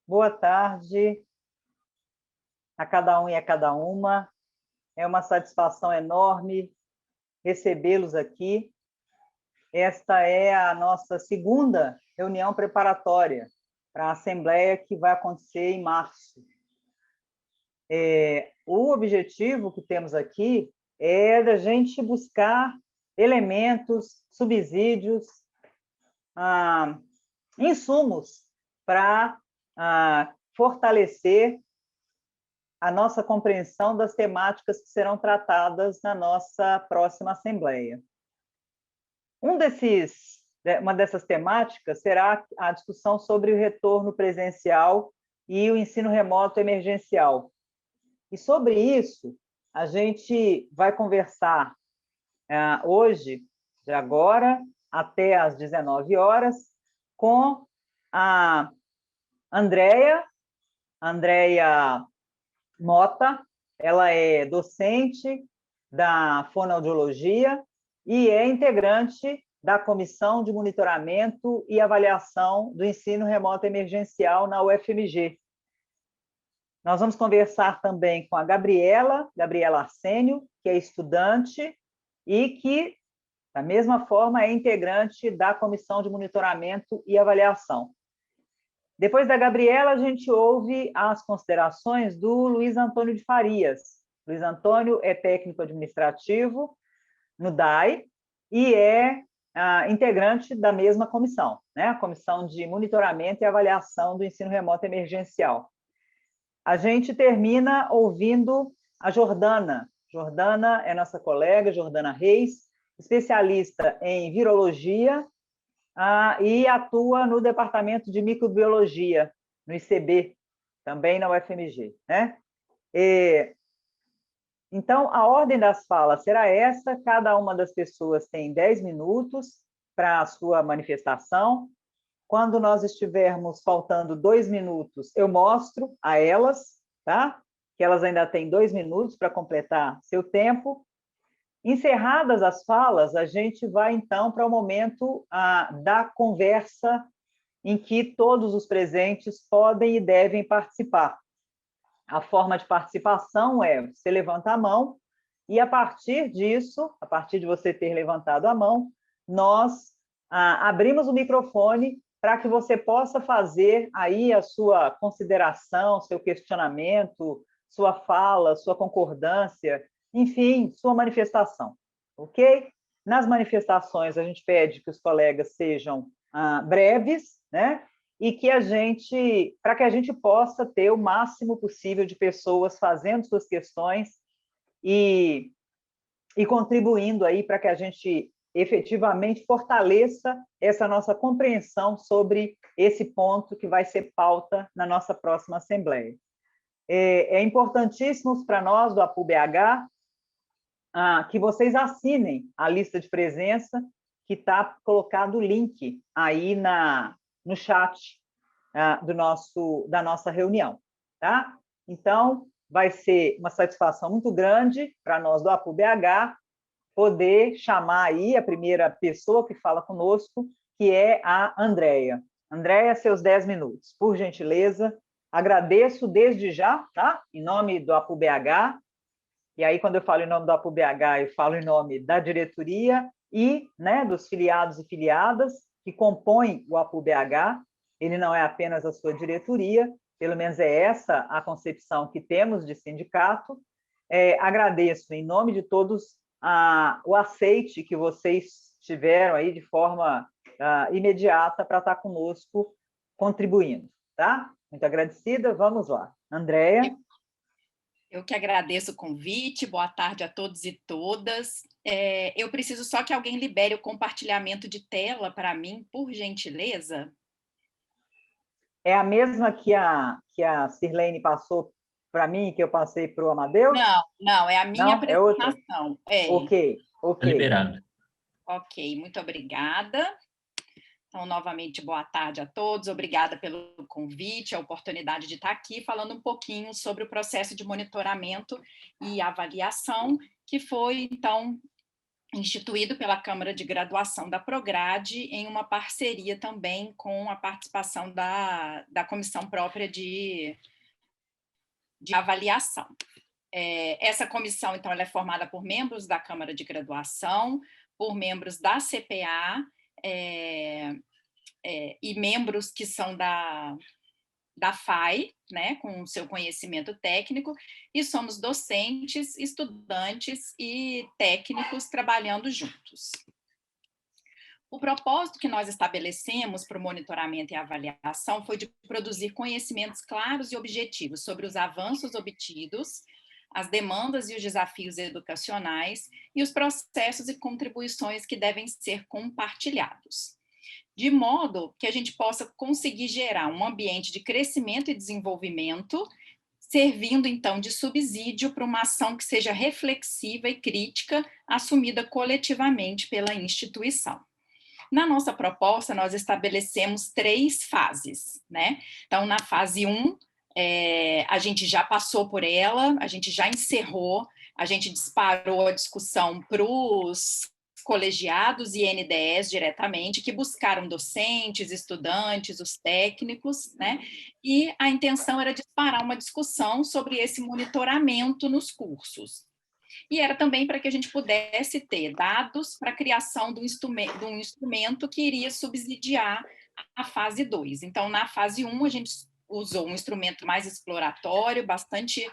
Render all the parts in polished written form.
Boa tarde a cada um e a cada uma. É uma satisfação enorme recebê-los aqui. Esta é a nossa segunda reunião preparatória para a Assembleia que vai acontecer em março. O objetivo que temos aqui é da gente buscar elementos, subsídios, insumos para fortalecer a nossa compreensão das temáticas que serão tratadas na nossa próxima Assembleia. Uma dessas temáticas será a discussão sobre o retorno presencial e o ensino remoto emergencial. E sobre isso, a gente vai conversar hoje, de agora até às 19 horas, com a Andréia Mota. Ela é docente da fonoaudiologia e é integrante da Comissão de Monitoramento e Avaliação do Ensino Remoto Emergencial na UFMG. Nós vamos conversar também com a Gabriela Arsênio, que é estudante e que, da mesma forma, é integrante da Comissão de Monitoramento e Avaliação. Depois da Gabriela, a gente ouve as considerações do Luiz Antônio de Farias. Luiz Antônio é técnico administrativo no DAI e é integrante da mesma comissão, né? A Comissão de Monitoramento e Avaliação do Ensino Remoto Emergencial. A gente termina ouvindo a Jordana. Jordana é nossa colega, Jordana Reis, especialista em virologia, e atua no Departamento de Microbiologia, no ICB, também na UFMG. Né? Então, a ordem das falas será essa: cada uma das pessoas tem 10 minutos para a sua manifestação. Quando nós estivermos faltando 2 minutos, eu mostro a elas, tá? Que elas ainda têm 2 minutos para completar seu tempo. Encerradas as falas, a gente vai, então, para o momento da conversa em que todos os presentes podem e devem participar. A forma de participação é: você levanta a mão e, a partir disso, a partir de você ter levantado a mão, nós abrimos o microfone para que você possa fazer aí a sua consideração, seu questionamento, sua fala, sua concordância, enfim, sua manifestação, ok? Nas manifestações, a gente pede que os colegas sejam breves, né? E que para que a gente possa ter o máximo possível de pessoas fazendo suas questões e contribuindo aí para que a gente efetivamente fortaleça essa nossa compreensão sobre esse ponto que vai ser pauta na nossa próxima Assembleia. É importantíssimo para nós, do APU-BH, que vocês assinem a lista de presença, que está colocado o link aí no chat da nossa reunião. Tá? Então, vai ser uma satisfação muito grande para nós do APU-BH poder chamar aí a primeira pessoa que fala conosco, que é a Andréia. Andréia, seus 10 minutos, por gentileza. Agradeço desde já, tá? Em nome do APU-BH. E aí, quando eu falo em nome do APU-BH, eu falo em nome da diretoria e, né, dos filiados e filiadas que compõem o APU-BH. Ele não é apenas a sua diretoria, pelo menos é essa a concepção que temos de sindicato. Agradeço, em nome de todos, o aceite que vocês tiveram aí de forma imediata para estar conosco contribuindo. Tá? Muito agradecida, vamos lá. Andréia. Eu que agradeço o convite, boa tarde a todos e todas. Eu preciso só que alguém libere o compartilhamento de tela para mim, por gentileza. É a mesma que a Sirlene passou para mim, que eu passei para o Amadeus? Não, é a minha apresentação. Ok. Liberado. Ok, muito obrigada. Então, novamente, boa tarde a todos. Obrigada pelo convite, a oportunidade de estar aqui falando um pouquinho sobre o processo de monitoramento e avaliação, que foi, então, instituído pela Câmara de Graduação da Prograde, em uma parceria também com a participação da comissão própria de avaliação. Essa comissão, então, ela é formada por membros da Câmara de Graduação, por membros da CPA, e membros que são da FAI, né, com o seu conhecimento técnico, e somos docentes, estudantes e técnicos trabalhando juntos. O propósito que nós estabelecemos para o monitoramento e avaliação foi de produzir conhecimentos claros e objetivos sobre os avanços obtidos, as demandas e os desafios educacionais e os processos e contribuições que devem ser compartilhados, de modo que a gente possa conseguir gerar um ambiente de crescimento e desenvolvimento, servindo, então, de subsídio para uma ação que seja reflexiva e crítica, assumida coletivamente pela instituição. Na nossa proposta, nós estabelecemos 3 fases, né? Então, na fase 1, a gente já passou por ela, a gente já encerrou, a gente disparou a discussão para os colegiados e NDEs diretamente, que buscaram docentes, estudantes, os técnicos, né? E a intenção era disparar uma discussão sobre esse monitoramento nos cursos. E era também para que a gente pudesse ter dados para a criação de um instrumento que iria subsidiar a fase 2. Então, na fase 1, a gente usou um instrumento mais exploratório, bastante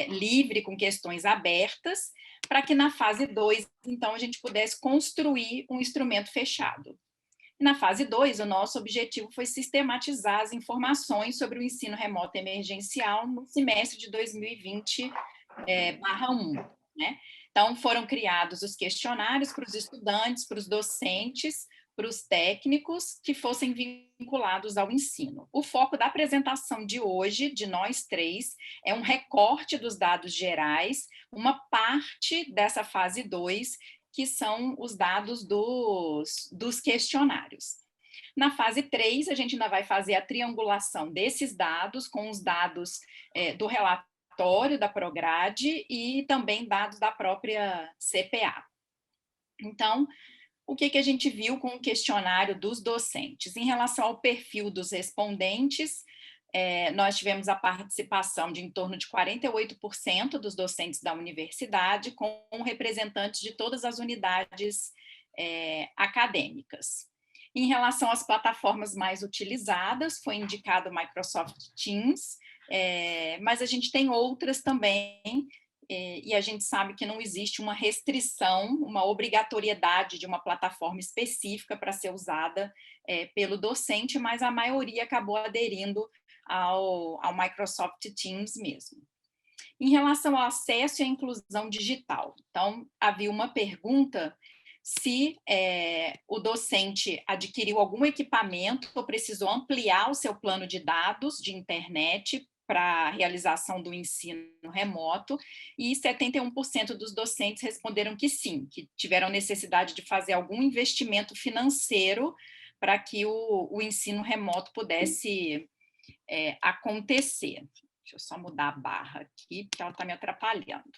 livre, com questões abertas, para que na fase 2, então, a gente pudesse construir um instrumento fechado. Na fase 2, o nosso objetivo foi sistematizar as informações sobre o ensino remoto emergencial no semestre de 2020/1, né? Então, foram criados os questionários para os estudantes, para os docentes, para os técnicos que fossem vinculados ao ensino. O foco da apresentação de hoje, de nós 3, é um recorte dos dados gerais, uma parte dessa fase 2, que são os dados dos questionários. Na fase 3, a gente ainda vai fazer a triangulação desses dados com os dados do relatório da Prograde e também dados da própria CPA. Então, o que a gente viu com o questionário dos docentes? Em relação ao perfil dos respondentes, nós tivemos a participação de em torno de 48% dos docentes da universidade, com representantes de todas as unidades acadêmicas. Em relação às plataformas mais utilizadas, foi indicado o Microsoft Teams, mas a gente tem outras também, e a gente sabe que não existe uma restrição, uma obrigatoriedade de uma plataforma específica para ser usada pelo docente, mas a maioria acabou aderindo ao Microsoft Teams mesmo. Em relação ao acesso e à inclusão digital, então, havia uma pergunta se o docente adquiriu algum equipamento ou precisou ampliar o seu plano de dados de internet para a realização do ensino remoto, e 71% dos docentes responderam que sim, que tiveram necessidade de fazer algum investimento financeiro para que o ensino remoto pudesse acontecer. Deixa eu só mudar a barra aqui, porque ela está me atrapalhando.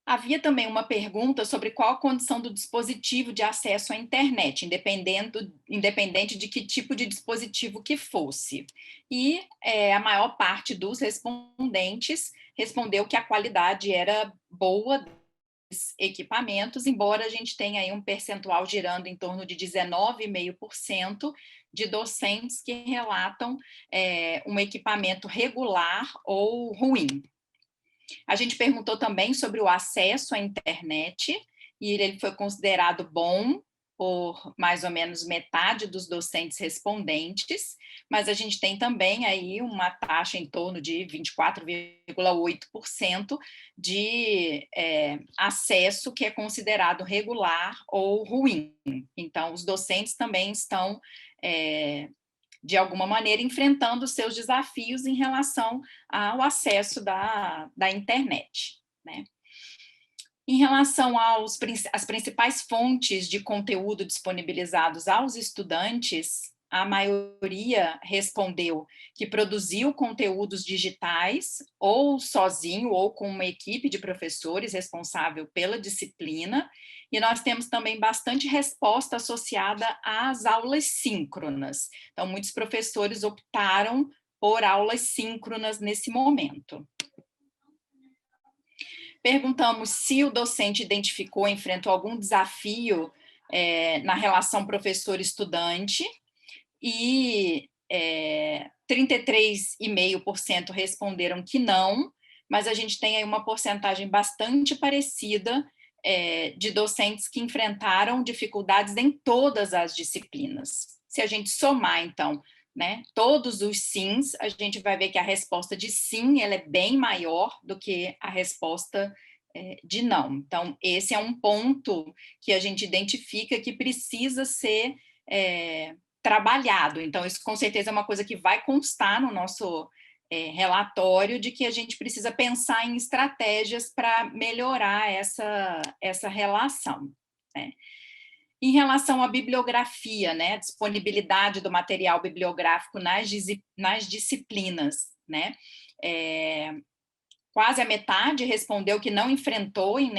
Havia também uma pergunta sobre qual a condição do dispositivo de acesso à internet, independente de que tipo de dispositivo que fosse. E a maior parte dos respondentes respondeu que a qualidade era boa dos equipamentos, embora a gente tenha aí um percentual girando em torno de 19,5% de docentes que relatam um equipamento regular ou ruim. A gente perguntou também sobre o acesso à internet, e ele foi considerado bom por mais ou menos metade dos docentes respondentes, mas a gente tem também aí uma taxa em torno de 24,8% de acesso que é considerado regular ou ruim. Então, os docentes também estão de alguma maneira, enfrentando seus desafios em relação ao acesso da internet, né? Em relação às principais fontes de conteúdo disponibilizados aos estudantes, a maioria respondeu que produziu conteúdos digitais, ou sozinho, ou com uma equipe de professores responsável pela disciplina, e nós temos também bastante resposta associada às aulas síncronas. Então, muitos professores optaram por aulas síncronas nesse momento. Perguntamos se o docente identificou, enfrentou algum desafio na relação professor-estudante, e 33,5% responderam que não, mas a gente tem aí uma porcentagem bastante parecida de docentes que enfrentaram dificuldades em todas as disciplinas. Se a gente somar, então, né, todos os sims, a gente vai ver que a resposta de sim ela é bem maior do que a resposta de não. Então, esse é um ponto que a gente identifica que precisa ser trabalhado. Então, isso com certeza é uma coisa que vai constar no nosso relatório, de que a gente precisa pensar em estratégias para melhorar essa relação, né? Em relação à bibliografia, né, disponibilidade do material bibliográfico nas disciplinas, né, quase a metade respondeu que não enfrentou em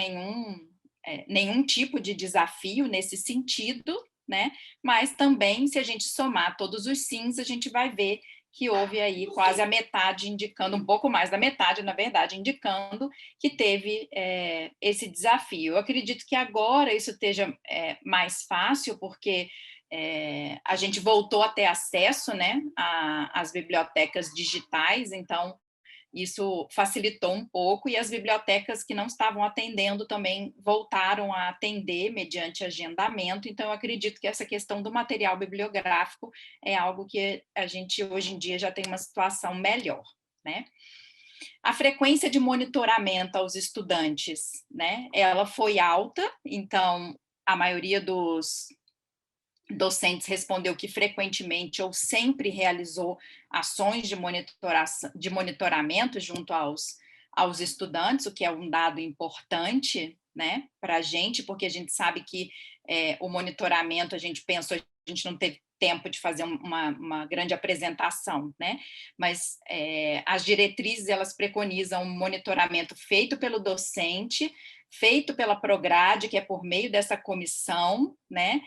nenhum tipo de desafio nesse sentido, né, mas também, se a gente somar todos os sims, a gente vai ver que houve aí quase a metade, indicando, um pouco mais da metade, na verdade, indicando que teve esse desafio. Eu acredito que agora isso esteja mais fácil, porque a gente voltou a ter acesso, né, às bibliotecas digitais, então isso facilitou um pouco, e as bibliotecas que não estavam atendendo também voltaram a atender mediante agendamento. Então, eu acredito que essa questão do material bibliográfico é algo que a gente, hoje em dia, já tem uma situação melhor, né? A frequência de monitoramento aos estudantes, né, ela foi alta, então, a maioria dos docentes respondeu que frequentemente ou sempre realizou ações de monitoramento junto aos estudantes, o que é um dado importante, né, para a gente, porque a gente sabe que o monitoramento, a gente pensou, a gente não teve tempo de fazer uma grande apresentação, né, mas as diretrizes, elas preconizam um monitoramento feito pelo docente, feito pela Prograde, que é por meio dessa comissão, né,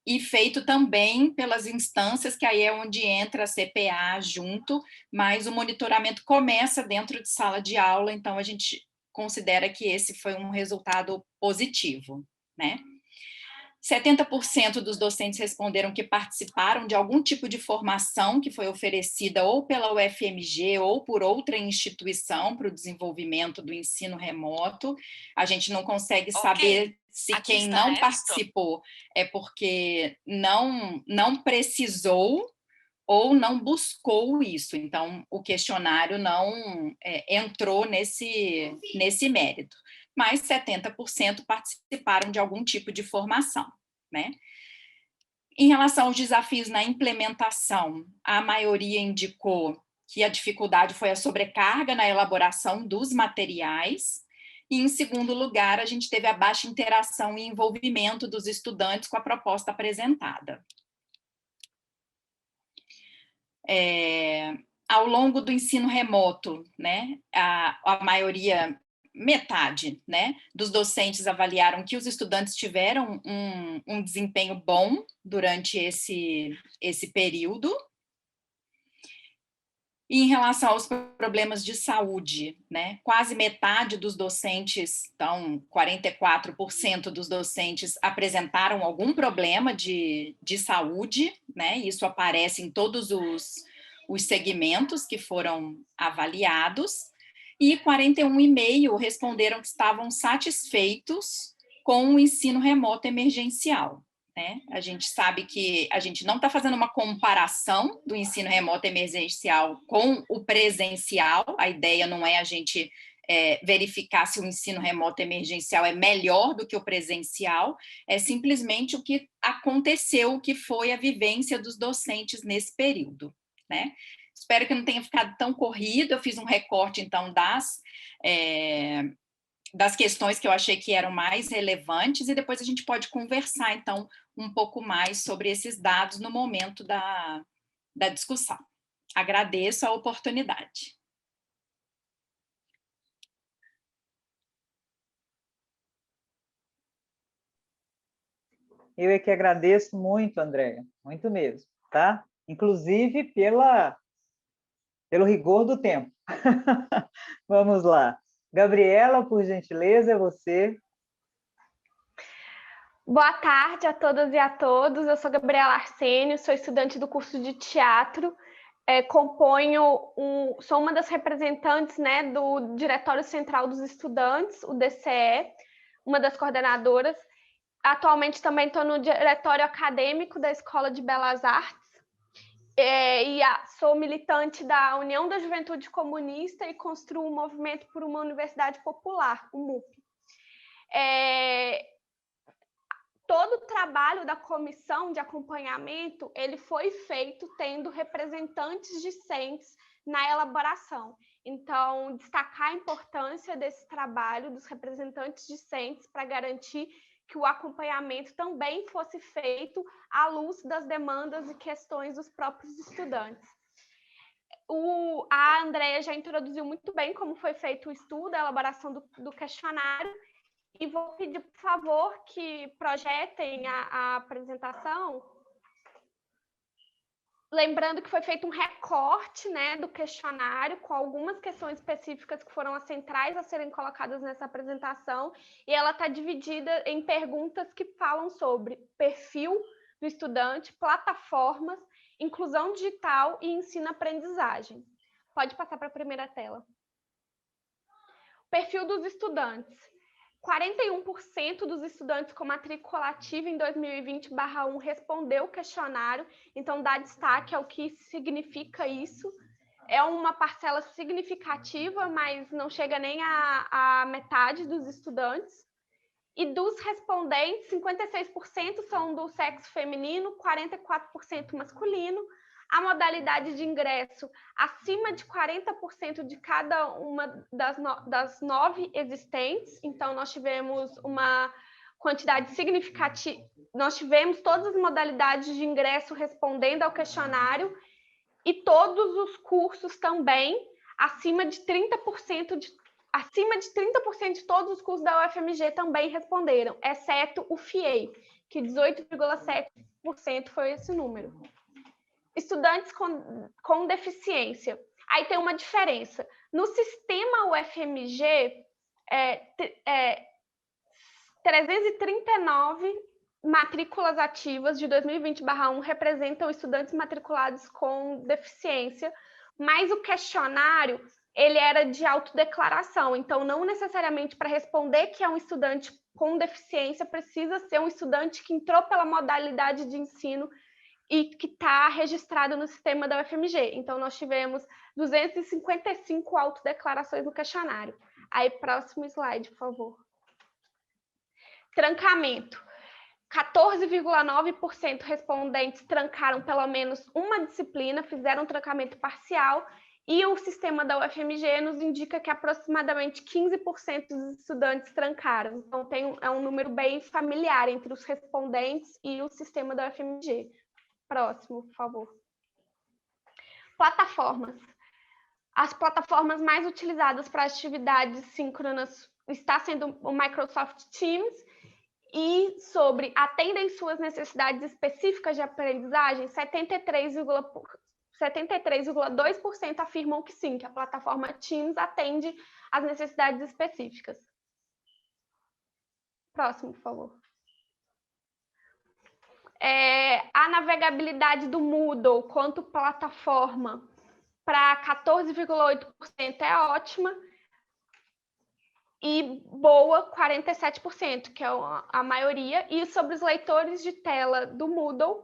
e feito também pelas instâncias, que aí é onde entra a CPA junto, mas o monitoramento começa dentro de sala de aula, então a gente considera que esse foi um resultado positivo, né? 70% dos docentes responderam que participaram de algum tipo de formação que foi oferecida ou pela UFMG ou por outra instituição para o desenvolvimento do ensino remoto. A gente não consegue saber se quem não participou é porque não precisou ou não buscou isso. Então, o questionário não entrou nesse mérito. Mas 70% participaram de algum tipo de formação, né? Em relação aos desafios na implementação, a maioria indicou que a dificuldade foi a sobrecarga na elaboração dos materiais, e, em segundo lugar, a gente teve a baixa interação e envolvimento dos estudantes com a proposta apresentada. Ao longo do ensino remoto, né, a maioria, metade, né, dos docentes avaliaram que os estudantes tiveram um desempenho bom durante esse período. E em relação aos problemas de saúde, né, quase metade dos docentes, então 44% dos docentes apresentaram algum problema de saúde, né, isso aparece em todos os segmentos que foram avaliados, e 41,5% responderam que estavam satisfeitos com o ensino remoto emergencial. Né? A gente sabe que a gente não está fazendo uma comparação do ensino remoto emergencial com o presencial, a ideia não é a gente verificar se o ensino remoto emergencial é melhor do que o presencial, é simplesmente o que aconteceu, o que foi a vivência dos docentes nesse período. Né? Espero que não tenha ficado tão corrido, eu fiz um recorte, então, das questões que eu achei que eram mais relevantes, e depois a gente pode conversar, então, um pouco mais sobre esses dados no momento da discussão. Agradeço a oportunidade. Eu é que agradeço muito, Andréia, muito mesmo, tá? Inclusive pelo rigor do tempo. Vamos lá. Gabriela, por gentileza, é você. Boa tarde a todas e a todos. Eu sou Gabriela Arsênio, sou estudante do curso de teatro. Sou uma das representantes, né, do Diretório Central dos Estudantes, o DCE, uma das coordenadoras. Atualmente também estou no diretório acadêmico da Escola de Belas Artes. Sou militante da União da Juventude Comunista e construo um movimento por uma universidade popular, o MUP. Todo o trabalho da comissão de acompanhamento ele foi feito tendo representantes discentes na elaboração. Então, destacar a importância desse trabalho dos representantes discentes para garantir que o acompanhamento também fosse feito à luz das demandas e questões dos próprios estudantes. A Andréia já introduziu muito bem como foi feito o estudo, a elaboração do questionário, e vou pedir, por favor, que projetem a apresentação. Lembrando que foi feito um recorte, né, do questionário, com algumas questões específicas que foram as centrais a serem colocadas nessa apresentação, e ela está dividida em perguntas que falam sobre perfil do estudante, plataformas, inclusão digital e ensino-aprendizagem. Pode passar para a primeira tela. Perfil dos estudantes. 41% dos estudantes com matrícula ativa em 2020/1 respondeu o questionário, então dá destaque ao que significa isso. É uma parcela significativa, mas não chega nem à metade dos estudantes. E dos respondentes, 56% são do sexo feminino, 44% masculino. A modalidade de ingresso, acima de 40% de cada uma das 9 existentes. Então, nós tivemos uma quantidade significativa. Nós tivemos todas as modalidades de ingresso respondendo ao questionário e todos os cursos também, acima de 30% de todos os cursos da UFMG também responderam, exceto o FIEI, que 18,7% foi esse número. Estudantes com deficiência. Aí tem uma diferença. No sistema UFMG, 339 matrículas ativas de 2020/1 representam estudantes matriculados com deficiência, mas o questionário ele era de autodeclaração, então não necessariamente para responder que é um estudante com deficiência precisa ser um estudante que entrou pela modalidade de ensino e que está registrado no sistema da UFMG. Então, nós tivemos 255 autodeclarações no questionário. Aí, próximo slide, por favor. Trancamento. 14,9% respondentes trancaram pelo menos uma disciplina, fizeram trancamento parcial, e o sistema da UFMG nos indica que aproximadamente 15% dos estudantes trancaram. Então, é um número bem familiar entre os respondentes e o sistema da UFMG. Próximo, por favor. Plataformas. As plataformas mais utilizadas para atividades síncronas está sendo o Microsoft Teams, e sobre atendem suas necessidades específicas de aprendizagem, 73,2% afirmam que sim, que a plataforma Teams atende às necessidades específicas. Próximo, por favor. A navegabilidade do Moodle quanto plataforma para 14,8% é ótima, e boa, 47%, que é a maioria. E sobre os leitores de tela do Moodle,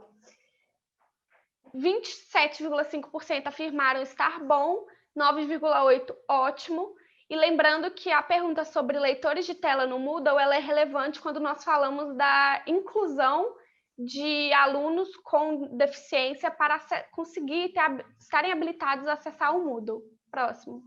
27,5% afirmaram estar bom, 9,8% ótimo. E lembrando que a pergunta sobre leitores de tela no Moodle ela é relevante quando nós falamos da inclusão de alunos com deficiência para conseguir estarem habilitados a acessar o Moodle. Próximo.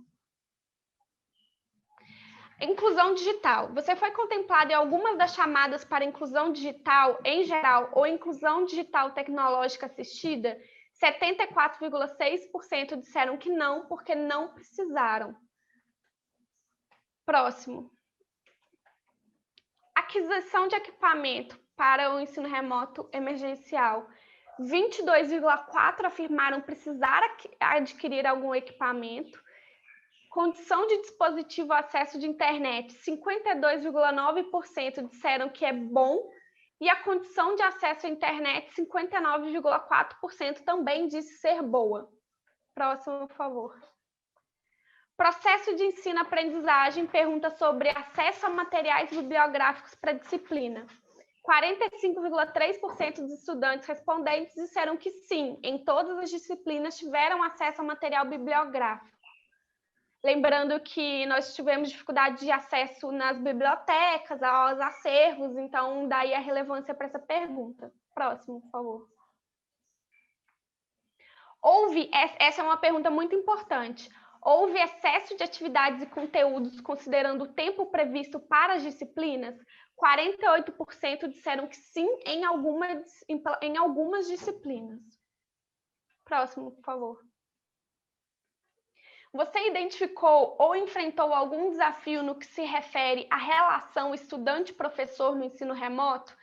Inclusão digital. Você foi contemplado em algumas das chamadas para inclusão digital em geral ou inclusão digital tecnológica assistida? 74,6% disseram que não, porque não precisaram. Próximo. Aquisição de equipamento para o ensino remoto emergencial. 22,4% afirmaram precisar adquirir algum equipamento. Condição de dispositivo acesso de internet, 52,9% disseram que é bom. E a condição de acesso à internet, 59,4% também disse ser boa. Próximo, por favor. Processo de ensino-aprendizagem pergunta sobre acesso a materiais bibliográficos para a disciplina. 45,3% dos estudantes respondentes disseram que sim, em todas as disciplinas tiveram acesso a material bibliográfico. Lembrando que nós tivemos dificuldade de acesso nas bibliotecas, aos acervos, então daí a relevância para essa pergunta. Próximo, por favor. Essa é uma pergunta muito importante. Houve excesso de atividades e conteúdos considerando o tempo previsto para as disciplinas? 48% disseram que sim em algumas disciplinas. Próximo, por favor. Você identificou ou enfrentou algum desafio no que se refere à relação estudante-professor no ensino remoto?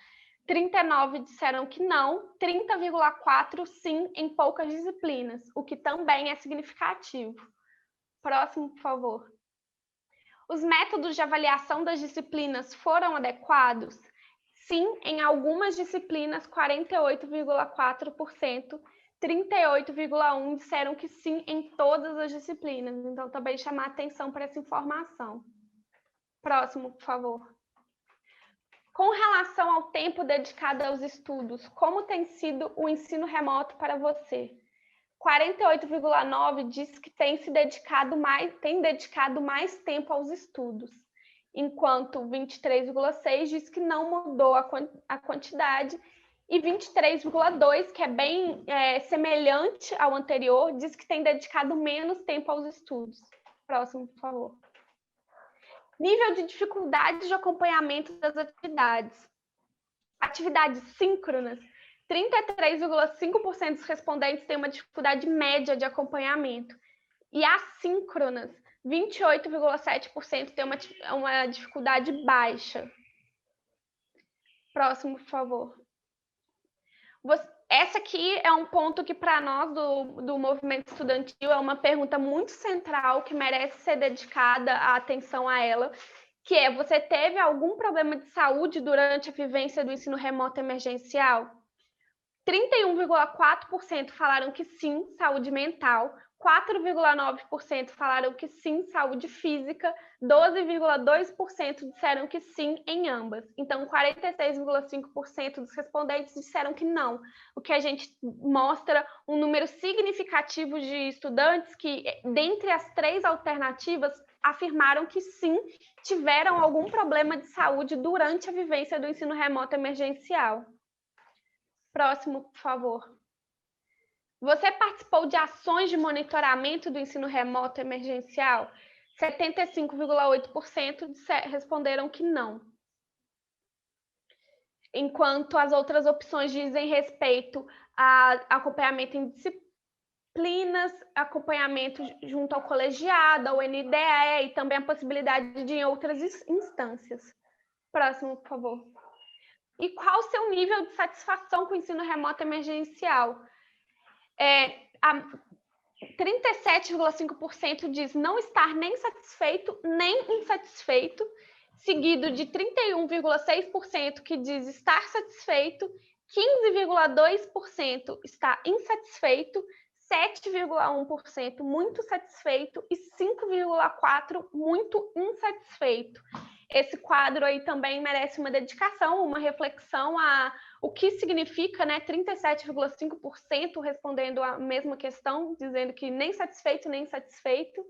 39% disseram que não, 30,4% sim em poucas disciplinas, o que também é significativo. Próximo, por favor. Os métodos de avaliação das disciplinas foram adequados? Sim, em algumas disciplinas, 48,4%. 38,1% disseram que sim em todas as disciplinas. Então, também chamar atenção para essa informação. Próximo, por favor. Com relação ao tempo dedicado aos estudos, como tem sido o ensino remoto para você? 48,9% diz que tem dedicado mais tempo aos estudos, enquanto 23,6% diz que não mudou a quantidade, e 23,2%, que é bem semelhante ao anterior, diz que tem dedicado menos tempo aos estudos. Próximo, por favor. Nível de dificuldade de acompanhamento das atividades. Atividades síncronas, 33,5% dos respondentes têm uma dificuldade média de acompanhamento. E assíncronas, 28,7% têm uma dificuldade baixa. Próximo, por favor. Essa aqui é um ponto que, para nós, do movimento estudantil, é uma pergunta muito central que merece ser dedicada a atenção a ela, que é: você teve algum problema de saúde durante a vivência do ensino remoto emergencial? 31,4% falaram que sim, saúde mental. 4,9% falaram que sim, saúde física. 12,2% disseram que sim em ambas. Então, 46,5% dos respondentes disseram que não, o que a gente mostra um número significativo de estudantes que, dentre as 3 alternativas, afirmaram que sim, tiveram algum problema de saúde durante a vivência do ensino remoto emergencial. Próximo, por favor. Você participou de ações de monitoramento do ensino remoto emergencial? 75,8% responderam que não. Enquanto as outras opções dizem respeito a acompanhamento em disciplinas, acompanhamento junto ao colegiado, ao NDE, e também a possibilidade de em outras instâncias. Próximo, por favor. E qual o seu nível de satisfação com o ensino remoto emergencial? 37,5% diz não estar nem satisfeito, nem insatisfeito, seguido de 31,6% que diz estar satisfeito, 15,2% está insatisfeito, 7,1% muito satisfeito e 5,4% muito insatisfeito. Esse quadro aí também merece uma dedicação, uma reflexão a o que significa, né? 37,5% respondendo a mesma questão, dizendo que nem satisfeito, nem insatisfeito.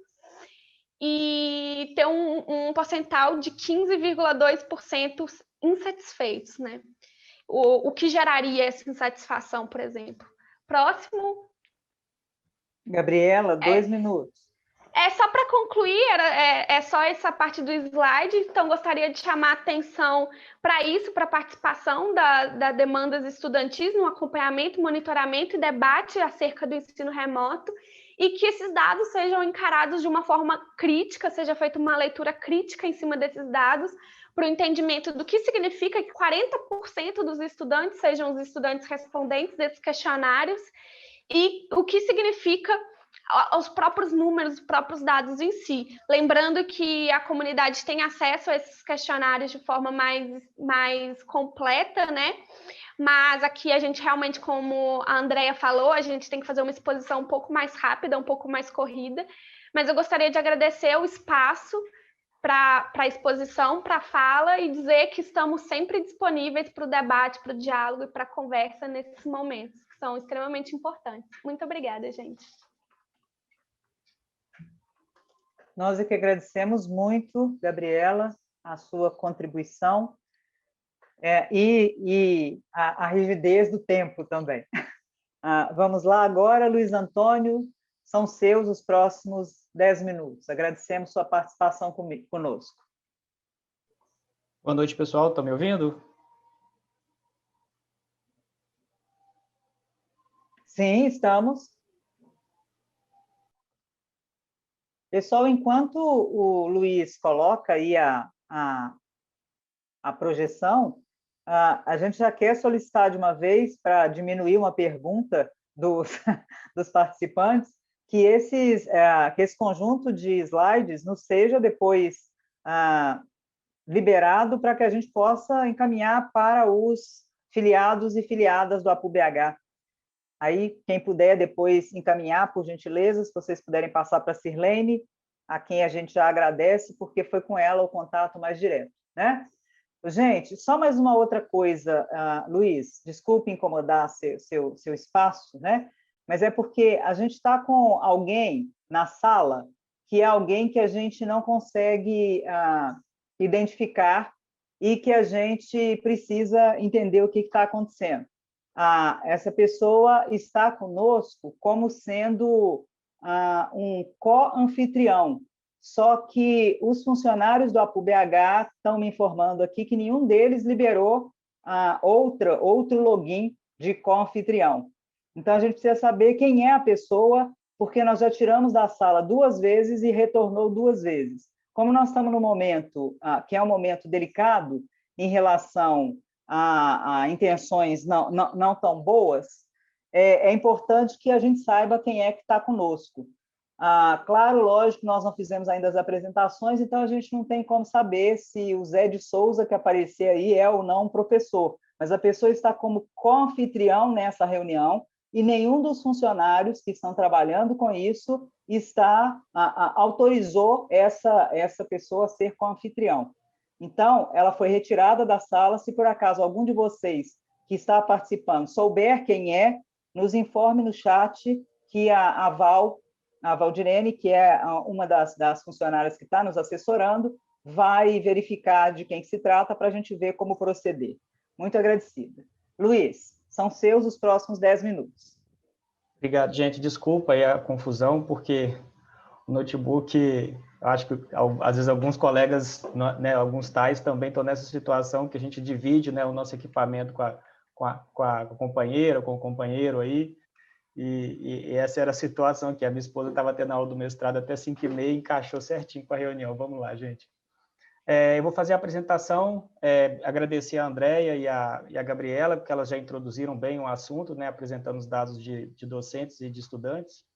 E ter um percentual de 15,2% insatisfeitos, né? O que geraria essa insatisfação, por exemplo? Próximo. Gabriela, 2 minutos. Só para concluir, é só essa parte do slide, então gostaria de chamar a atenção para isso, para a participação da demandas estudantis no acompanhamento, monitoramento e debate acerca do ensino remoto, e que esses dados sejam encarados de uma forma crítica, seja feita uma leitura crítica em cima desses dados, para o entendimento do que significa que 40% dos estudantes sejam os estudantes respondentes desses questionários, e o que significa os próprios números, os próprios dados em si. Lembrando que a comunidade tem acesso a esses questionários de forma mais completa, né? Mas aqui a gente realmente, como a Andrea falou, a gente tem que fazer uma exposição um pouco mais rápida, um pouco mais corrida. Mas eu gostaria de agradecer o espaço para a exposição, para a fala, e dizer que estamos sempre disponíveis para o debate, para o diálogo e para a conversa nesses momentos, que são extremamente importantes. Muito obrigada, gente. Nós é que agradecemos muito, Gabriela, a sua contribuição e a rigidez do tempo também. Vamos lá agora, Luiz Antônio, são seus os próximos 10 minutos. Agradecemos sua participação conosco. Boa noite, pessoal. Estão me ouvindo? Sim, estamos. Pessoal, enquanto o Luiz coloca aí a projeção, a gente já quer solicitar de uma vez, para diminuir uma pergunta dos participantes, que esse conjunto de slides nos seja depois liberado para que a gente possa encaminhar para os filiados e filiadas do APU-BH. Aí, quem puder depois encaminhar, por gentileza, se vocês puderem passar para a Sirlene, a quem a gente já agradece, porque foi com ela o contato mais direto, né? Gente, só mais uma outra coisa, Luiz, desculpe incomodar seu espaço, né? Mas é porque a gente está com alguém na sala que é alguém que a gente não consegue identificar e que a gente precisa entender o que está acontecendo. Essa pessoa está conosco como sendo um co-anfitrião, só que os funcionários do APU-BH estão me informando aqui que nenhum deles liberou outro login de co-anfitrião. Então, a gente precisa saber quem é a pessoa, porque nós já tiramos da sala 2 vezes e retornou 2 vezes. Como nós estamos no momento, que é um momento delicado em relação a intenções não tão boas, é importante que a gente saiba quem é que está conosco. Claro, lógico, nós não fizemos ainda as apresentações, então a gente não tem como saber se o Zé de Souza, que aparecer aí, é ou não um professor, mas a pessoa está como co-anfitrião nessa reunião e nenhum dos funcionários que estão trabalhando com isso autorizou essa pessoa a ser co-anfitrião. Então, ela foi retirada da sala. Se por acaso algum de vocês que está participando souber quem é, nos informe no chat que a Valdirene, que é uma das funcionárias que está nos assessorando, vai verificar de quem se trata para a gente ver como proceder. Muito agradecida. Luiz, são seus os próximos 10 minutos. Obrigado, gente. Desculpa aí a confusão, porque o notebook, acho que às vezes alguns colegas, né, alguns tais também estão nessa situação que a gente divide, né, o nosso equipamento com a companheira, com o companheiro aí, e essa era a situação que a minha esposa estava tendo aula do mestrado até 5h30 e encaixou certinho com a reunião. Vamos lá, gente. Eu vou fazer a apresentação, agradecer a Andrea e a Gabriela, porque elas já introduziram bem o assunto, né, apresentando os dados de docentes e de estudantes.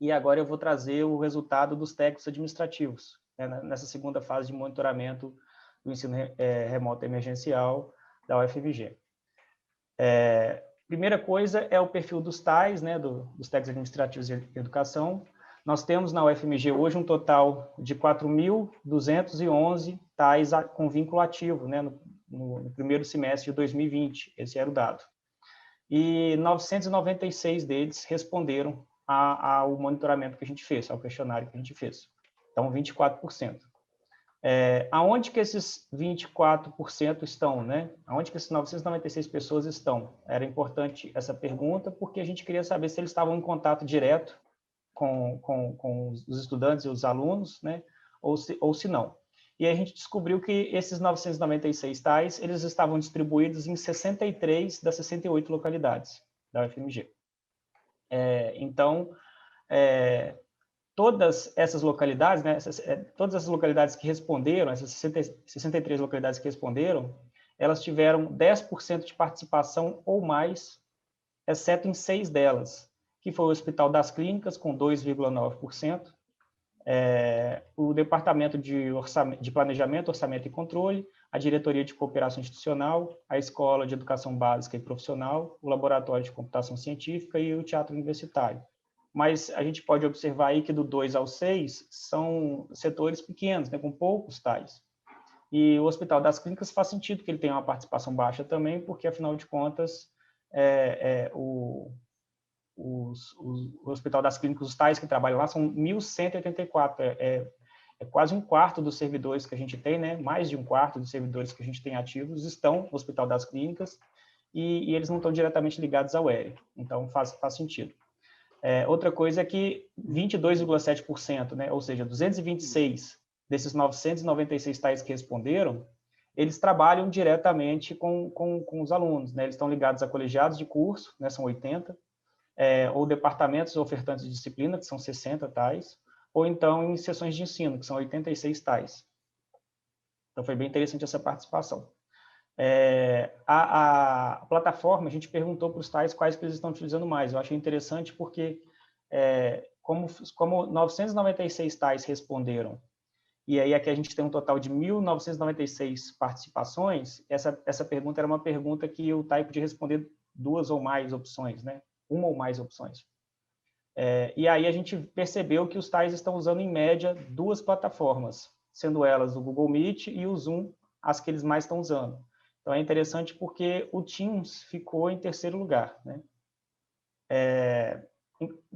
E agora eu vou trazer o resultado dos técnicos administrativos, né, nessa segunda fase de monitoramento do ensino remoto emergencial da UFMG. Primeira coisa é o perfil dos TAIs, né, dos técnicos administrativos de educação. Nós temos na UFMG hoje um total de 4.211 TAIs com vínculo ativo, né, no primeiro semestre de 2020, esse era o dado. E 996 deles responderam ao monitoramento que a gente fez, ao questionário que a gente fez. Então, 24%. Aonde que esses 24% estão, né? Aonde que esses 996 pessoas estão? Era importante essa pergunta, porque a gente queria saber se eles estavam em contato direto com os estudantes e os alunos, né? Ou se não. E aí a gente descobriu que esses 996 tais, eles estavam distribuídos em 63 das 68 localidades da UFMG. Então, todas essas localidades, né, todas essas localidades que responderam, essas 63 localidades que responderam, elas tiveram 10% de participação ou mais, exceto em 6 delas, que foi o Hospital das Clínicas, com 2,9%, o Departamento de Planejamento, Orçamento e Controle, a Diretoria de Cooperação Institucional, a Escola de Educação Básica e Profissional, o Laboratório de Computação Científica e o Teatro Universitário. Mas a gente pode observar aí que do 2 ao 6 são setores pequenos, né, com poucos tais. E o Hospital das Clínicas faz sentido que ele tenha uma participação baixa também, porque, afinal de contas, o Hospital das Clínicas, os tais que trabalham lá, são 1.184, quase um quarto dos servidores que a gente tem, né? Mais de um quarto dos servidores que a gente tem ativos estão no Hospital das Clínicas, e eles não estão diretamente ligados ao ERE, então faz sentido. Outra coisa é que 22,7%, né? Ou seja, 226 desses 996 tais que responderam, eles trabalham diretamente com os alunos, né? Eles estão ligados a colegiados de curso, né? São 80, ou departamentos ofertantes de disciplina, que são 60 tais, ou então em sessões de ensino, que são 86 tais. Então, foi bem interessante essa participação. A plataforma, a gente perguntou para os tais quais que eles estão utilizando mais. Eu achei interessante porque, como 996 tais responderam, e aí aqui a gente tem um total de 1.996 participações, essa pergunta era uma pergunta que o TAI podia responder 2 ou mais opções, né? Uma ou mais opções. E aí a gente percebeu que os tais estão usando, em média, 2 plataformas, sendo elas o Google Meet e o Zoom as que eles mais estão usando. Então, é interessante porque o Teams ficou em terceiro lugar, né?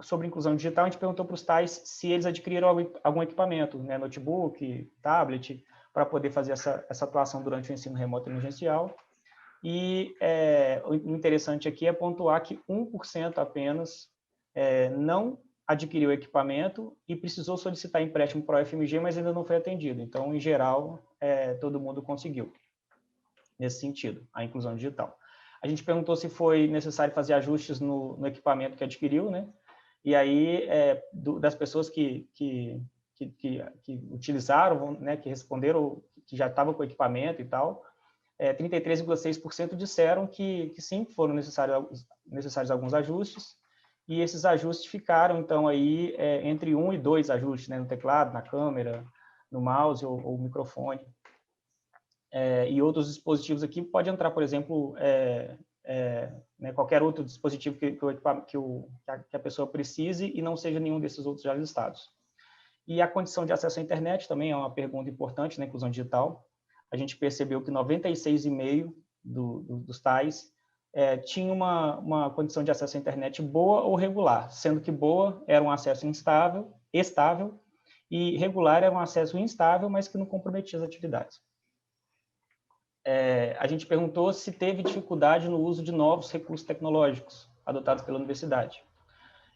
Sobre inclusão digital, a gente perguntou para os tais se eles adquiriram algum equipamento, né? Notebook, tablet, para poder fazer essa atuação durante o ensino remoto emergencial. E o interessante aqui é pontuar que 1% apenas não adquiriu equipamento e precisou solicitar empréstimo para o UFMG, mas ainda não foi atendido. Então, em geral, todo mundo conseguiu, nesse sentido, a inclusão digital. A gente perguntou se foi necessário fazer ajustes no equipamento que adquiriu, né? E aí, das pessoas que utilizaram, né, que responderam, que já estavam com o equipamento e tal, 33,6% disseram que sim, foram necessários alguns ajustes, e esses ajustes ficaram, então, aí entre 1 e 2 ajustes, né, no teclado, na câmera, no mouse ou microfone. E outros dispositivos aqui pode entrar, por exemplo, né, qualquer outro dispositivo que a pessoa precise e não seja nenhum desses outros já listados. E a condição de acesso à internet também é uma pergunta importante na inclusão digital. A gente percebeu que 96,5% dos tais tinha uma condição de acesso à internet boa ou regular, sendo que boa era um acesso estável, e regular era um acesso instável, mas que não comprometia as atividades. A gente perguntou se teve dificuldade no uso de novos recursos tecnológicos adotados pela universidade.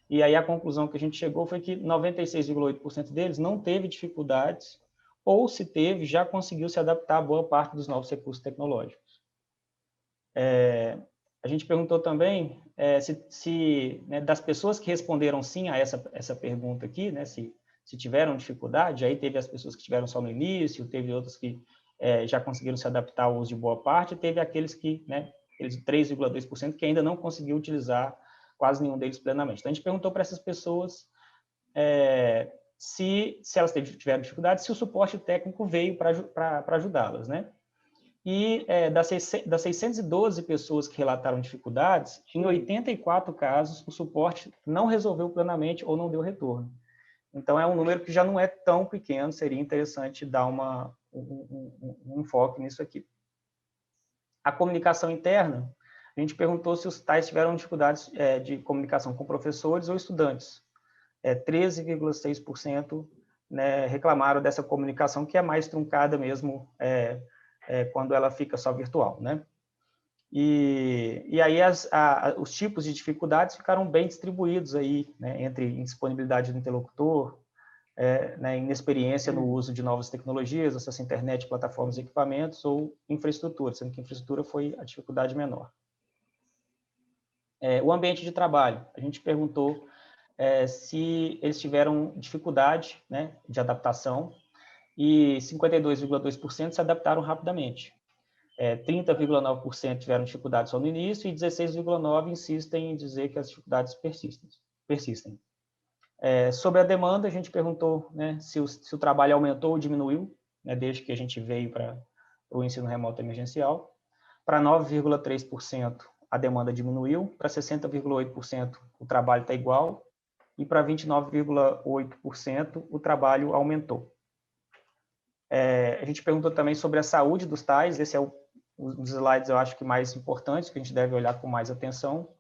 E aí a conclusão que a gente chegou foi que 96,8% deles não teve dificuldades, ou se teve, já conseguiu se adaptar a boa parte dos novos recursos tecnológicos. A gente perguntou também se né, das pessoas que responderam sim a essa pergunta aqui, né, se tiveram dificuldade, aí teve as pessoas que tiveram só no início, teve outras que já conseguiram se adaptar ao uso de boa parte, teve aqueles que, né, aqueles 3,2% que ainda não conseguiu utilizar quase nenhum deles plenamente. Então, a gente perguntou para essas pessoas se elas tiveram dificuldade, se o suporte técnico veio para ajudá-las, né? E das 612 pessoas que relataram dificuldades, em 84 casos, o suporte não resolveu plenamente ou não deu retorno. Então, é um número que já não é tão pequeno, seria interessante dar um enfoque nisso aqui. A comunicação interna, a gente perguntou se os tais tiveram dificuldades de comunicação com professores ou estudantes. 13,6% né, reclamaram dessa comunicação, que é mais truncada mesmo quando ela fica só virtual, né? E aí os tipos de dificuldades ficaram bem distribuídos aí, né, entre indisponibilidade do interlocutor, né, inexperiência no uso de novas tecnologias, acesso à internet, plataformas e equipamentos, ou infraestrutura, sendo que infraestrutura foi a dificuldade menor. O ambiente de trabalho, a gente perguntou se eles tiveram dificuldade, né, de adaptação, e 52,2% se adaptaram rapidamente. 30,9% tiveram dificuldades só no início e 16,9% insistem em dizer que as dificuldades persistem. Sobre a demanda, a gente perguntou, né, se o trabalho aumentou ou diminuiu, né, desde que a gente veio para o ensino remoto emergencial. Para 9,3% a demanda diminuiu, para 60,8% o trabalho está igual, e para 29,8% o trabalho aumentou. A gente perguntou também sobre a saúde dos tais, esse é um dos slides, eu acho que mais importantes, que a gente deve olhar com mais atenção,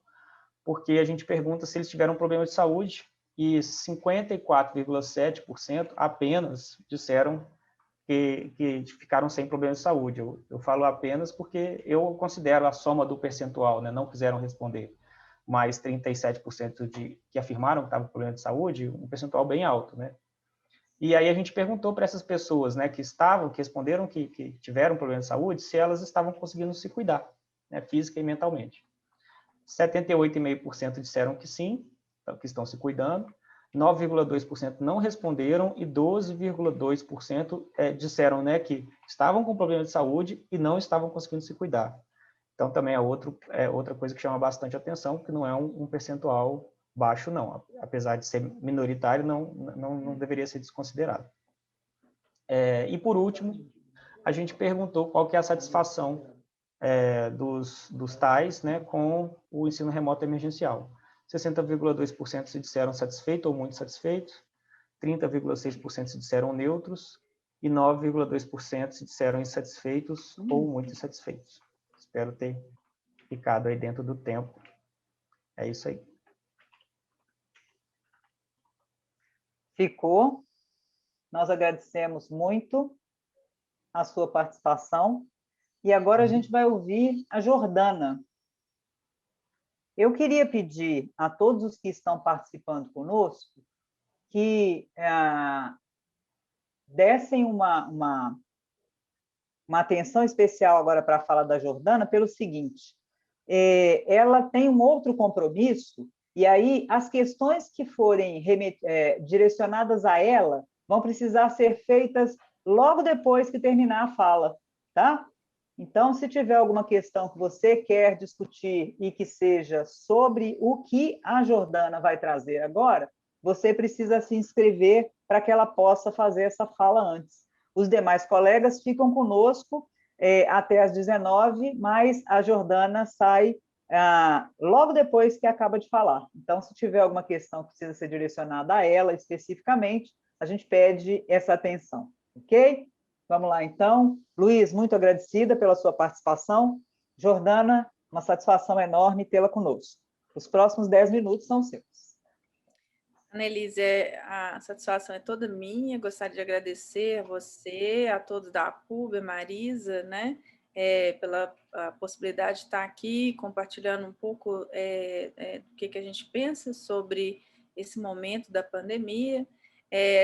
porque a gente pergunta se eles tiveram problema de saúde, e 54,7% apenas disseram que ficaram sem problema de saúde. Eu falo apenas porque eu considero a soma do percentual, né? Não quiseram responder, mas 37% que afirmaram que estavam com problema de saúde, um percentual bem alto, né? E aí a gente perguntou para essas pessoas, né, que responderam que tiveram problema de saúde, se elas estavam conseguindo se cuidar, né, física e mentalmente. 78,5% disseram que sim, que estão se cuidando, 9,2% não responderam e 12,2% disseram, né, que estavam com problema de saúde e não estavam conseguindo se cuidar. Então, também é outra coisa que chama bastante atenção, que não é um percentual baixo, não. Apesar de ser minoritário, não deveria ser desconsiderado. E, por último, a gente perguntou qual que é a satisfação dos tais, né, com o ensino remoto emergencial. 60,2% se disseram satisfeitos ou muito satisfeitos, 30,6% se disseram neutros e 9,2% se disseram insatisfeitos ou muito insatisfeitos. Espero ter ficado aí dentro do tempo. É isso aí. Ficou. Nós agradecemos muito a sua participação. E agora a gente vai ouvir a Jordana. Eu queria pedir a todos os que estão participando conosco que dessem uma atenção especial agora para a fala da Jordana, pelo seguinte: ela tem um outro compromisso, e aí as questões que forem direcionadas a ela vão precisar ser feitas logo depois que terminar a fala, tá? Então, se tiver alguma questão que você quer discutir e que seja sobre o que a Jordana vai trazer agora, você precisa se inscrever para que ela possa fazer essa fala antes. Os demais colegas ficam conosco até às 19h, mas a Jordana sai logo depois que acaba de falar. Então, se tiver alguma questão que precisa ser direcionada a ela especificamente, a gente pede essa atenção, ok? Vamos lá, então. Luiz, muito agradecida pela sua participação. Jordana, uma satisfação enorme tê-la conosco. Os próximos 10 minutos são seus. Annelise, a satisfação é toda minha. Gostaria de agradecer a você, a todos da APUB, a Marisa, né, pela possibilidade de estar aqui compartilhando um pouco do que a gente pensa sobre esse momento da pandemia.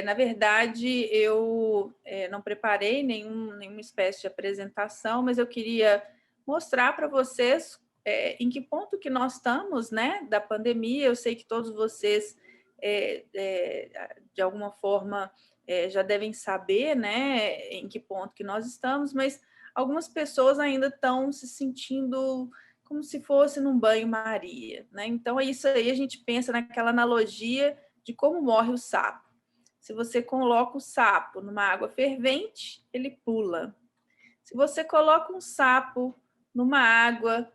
Na verdade, eu não preparei nenhuma espécie de apresentação, mas eu queria mostrar para vocês em que ponto que nós estamos, né, da pandemia. Eu sei que todos vocês, de alguma forma, já devem saber, né, em que ponto que nós estamos, mas algumas pessoas ainda estão se sentindo como se fosse num banho-maria, né? Então, é isso aí, a gente pensa naquela analogia de como morre o sapo. Se você coloca o sapo numa água fervente, ele pula. Se você coloca um sapo numa água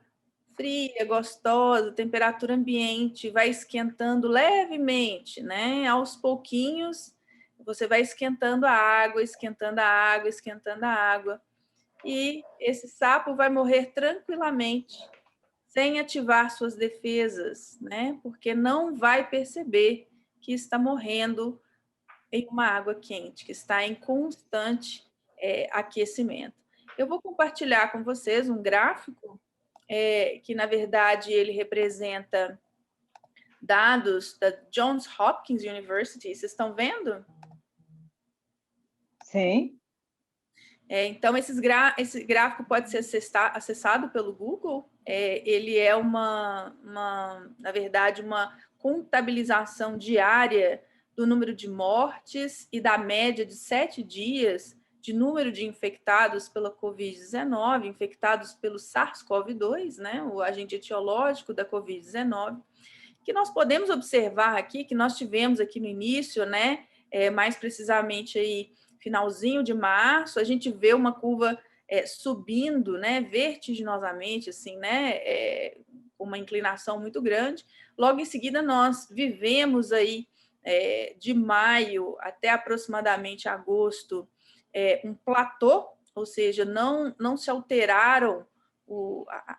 fria, gostosa, temperatura ambiente, vai esquentando levemente, né? Aos pouquinhos, você vai esquentando a água, esquentando a água, esquentando a água. E esse sapo vai morrer tranquilamente, sem ativar suas defesas, né? Porque não vai perceber que está morrendo em uma água quente, que está em constante aquecimento. Eu vou compartilhar com vocês um gráfico que na verdade ele representa dados da Johns Hopkins University. Vocês estão vendo? Sim. Então, esse gráfico pode ser acessado pelo Google. Ele é na verdade, uma contabilização diária do número de mortes e da média de 7 dias de número de infectados pela Covid-19, infectados pelo SARS-CoV-2, né, o agente etiológico da Covid-19, que nós podemos observar aqui, que nós tivemos aqui no início, né, mais precisamente aí, finalzinho de março, a gente vê uma curva subindo, né, vertiginosamente, assim, né, com uma inclinação muito grande. Logo em seguida, nós vivemos aí, de maio até aproximadamente agosto, um platô, ou seja, não se alteraram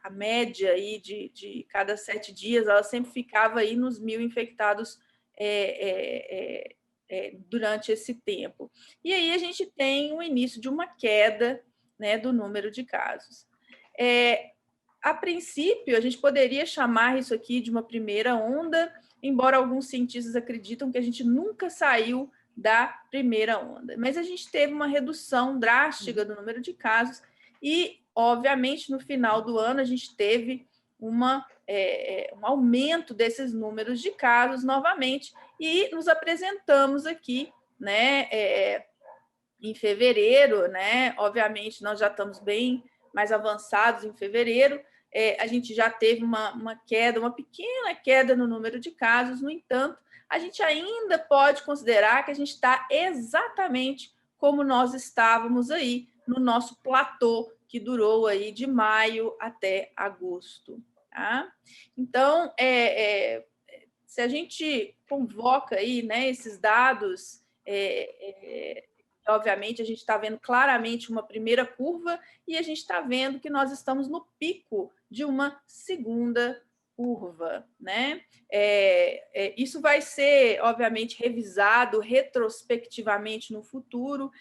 a média aí de cada 7 dias, ela sempre ficava aí nos 1.000 infectados durante esse tempo. E aí a gente tem o início de uma queda, né, do número de casos. A princípio, a gente poderia chamar isso aqui de uma primeira onda, embora alguns cientistas acreditam que a gente nunca saiu da primeira onda. Mas a gente teve uma redução drástica do número de casos e, obviamente, no final do ano, a gente teve um aumento desses números de casos novamente, e nos apresentamos aqui, né, em fevereiro, né, obviamente nós já estamos bem mais avançados em fevereiro, a gente já teve uma queda, uma pequena queda no número de casos, no entanto, a gente ainda pode considerar que a gente está exatamente como nós estávamos aí no nosso platô, que durou aí de maio até agosto. Tá? Então, se a gente convoca aí, né, esses dados, obviamente a gente está vendo claramente uma primeira curva e a gente está vendo que nós estamos no pico de uma segunda curva, né? Isso vai ser, obviamente, revisado retrospectivamente no futuro,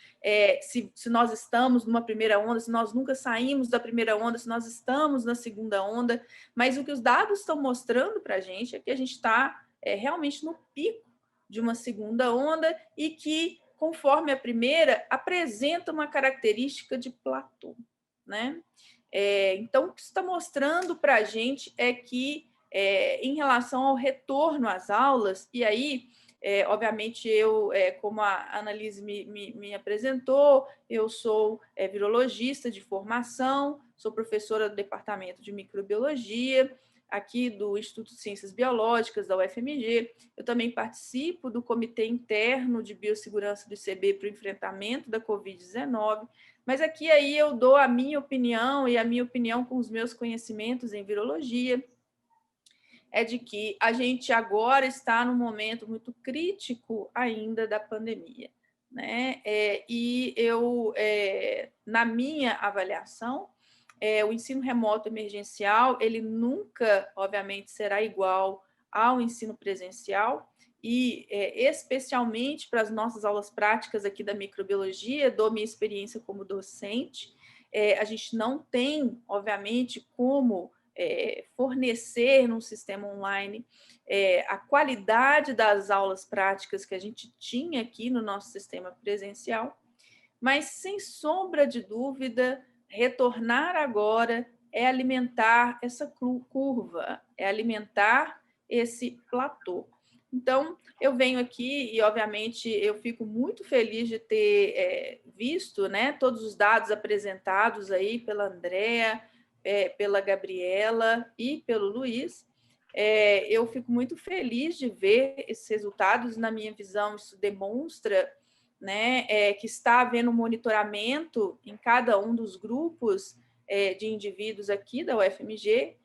se nós estamos numa primeira onda, se nós nunca saímos da primeira onda, se nós estamos na segunda onda, mas o que os dados estão mostrando para a gente é que a gente está realmente no pico de uma segunda onda e que, conforme a primeira, apresenta uma característica de platô, né? Então, o que está mostrando para a gente é que, em relação ao retorno às aulas, e aí, obviamente, eu, como a Annalise me apresentou, eu sou virologista de formação, sou professora do Departamento de Microbiologia, aqui do Instituto de Ciências Biológicas, da UFMG. Eu também participo do Comitê Interno de Biossegurança do ICB para o enfrentamento da Covid-19, mas aqui aí eu dou a minha opinião, e a minha opinião com os meus conhecimentos em virologia é de que a gente agora está num momento muito crítico ainda da pandemia, né? E eu, na minha avaliação, o ensino remoto emergencial, ele nunca, obviamente, será igual ao ensino presencial, e especialmente para as nossas aulas práticas aqui da microbiologia, dou minha experiência como docente, a gente não tem, obviamente, como fornecer num sistema online a qualidade das aulas práticas que a gente tinha aqui no nosso sistema presencial, mas, sem sombra de dúvida, retornar agora é alimentar essa curva, é alimentar esse platô. Então, eu venho aqui e, obviamente, eu fico muito feliz de ter visto, né, todos os dados apresentados aí pela Andréa, pela Gabriela e pelo Luiz. Eu fico muito feliz de ver esses resultados. Na minha visão, isso demonstra, né, que está havendo um monitoramento em cada um dos grupos de indivíduos aqui da UFMG.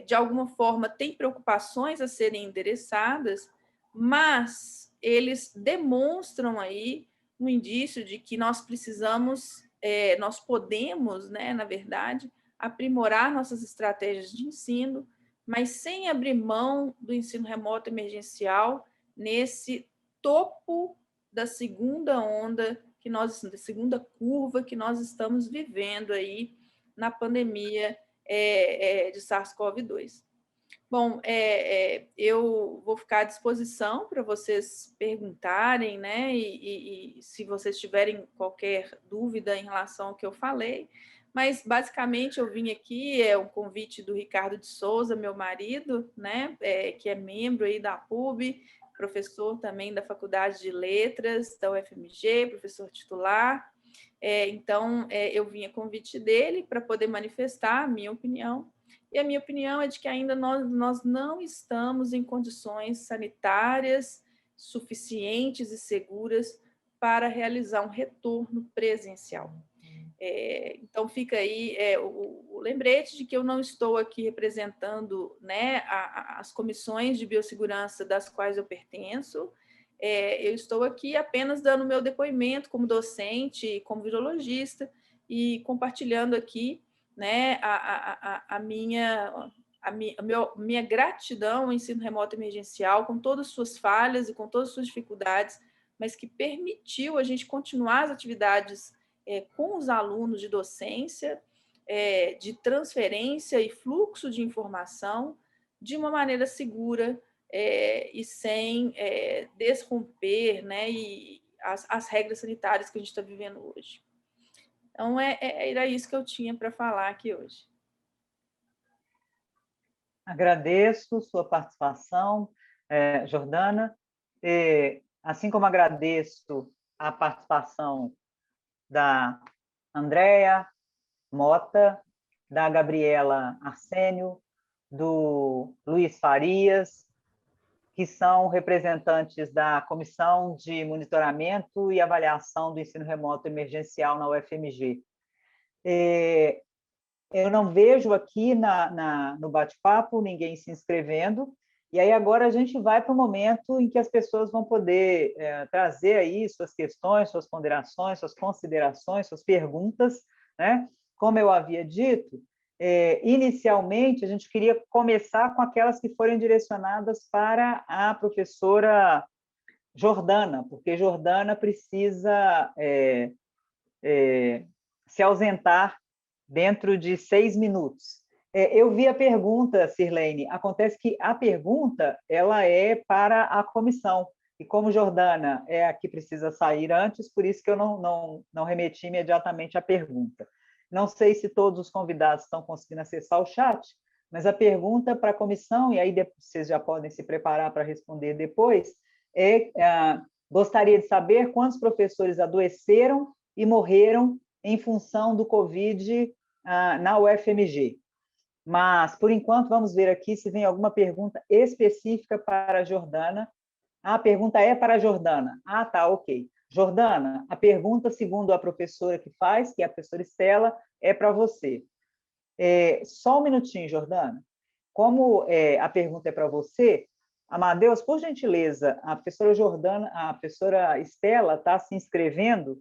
De alguma forma, tem preocupações a serem endereçadas, mas eles demonstram aí um indício de que nós precisamos, nós podemos, né, na verdade, aprimorar nossas estratégias de ensino, mas sem abrir mão do ensino remoto emergencial nesse topo da segunda onda da segunda curva que nós estamos vivendo aí na pandemia de SARS-CoV-2. Bom, eu vou ficar à disposição para vocês perguntarem, né? E se vocês tiverem qualquer dúvida em relação ao que eu falei, mas basicamente eu vim aqui, um convite do Ricardo de Souza, meu marido, né? Que é membro aí da PUB, professor também da Faculdade de Letras da UFMG, professor titular. Então, eu vim a convite dele para poder manifestar a minha opinião. E a minha opinião é de que ainda nós não estamos em condições sanitárias suficientes e seguras para realizar um retorno presencial. Então, fica aí o lembrete de que eu não estou aqui representando, né, as comissões de biossegurança das quais eu pertenço. Eu estou aqui apenas dando meu depoimento como docente, como virologista, e compartilhando aqui, né, a minha gratidão ao ensino remoto emergencial, com todas as suas falhas e com todas as suas dificuldades, mas que permitiu a gente continuar as atividades com os alunos de docência, de transferência e fluxo de informação de uma maneira segura e sem desromper, né, e as regras sanitárias que a gente está vivendo hoje. Então, era isso que eu tinha para falar aqui hoje. Agradeço sua participação, Jordana. Assim como agradeço a participação da Andréa Mota, da Gabriela Arsênio, do Luiz Farias, que são representantes da Comissão de Monitoramento e Avaliação do Ensino Remoto Emergencial na UFMG. Eu não vejo aqui no bate-papo ninguém se inscrevendo, e aí agora a gente vai para o momento em que as pessoas vão poder trazer aí suas questões, suas ponderações, suas considerações, suas perguntas, né? Como eu havia dito, inicialmente a gente queria começar com aquelas que forem direcionadas para a professora Jordana, porque Jordana precisa se ausentar dentro de 6 minutos. Eu vi a pergunta, Sirlene. Acontece que a pergunta ela é para a comissão. E como Jordana é a que precisa sair antes, por isso que eu não remeti imediatamente à pergunta. Não sei se todos os convidados estão conseguindo acessar o chat, mas a pergunta para a comissão, e aí vocês já podem se preparar para responder depois, gostaria de saber quantos professores adoeceram e morreram em função do Covid na UFMG. Mas, por enquanto, vamos ver aqui se vem alguma pergunta específica para a Jordana. A pergunta é para a Jordana. Tá, ok. Jordana, a pergunta, segundo a professora que faz, que é a professora Estela, é para você. Só um minutinho, Jordana. Como a pergunta é para você, Amadeus, por gentileza, a professora Jordana, a professora Estela está se inscrevendo,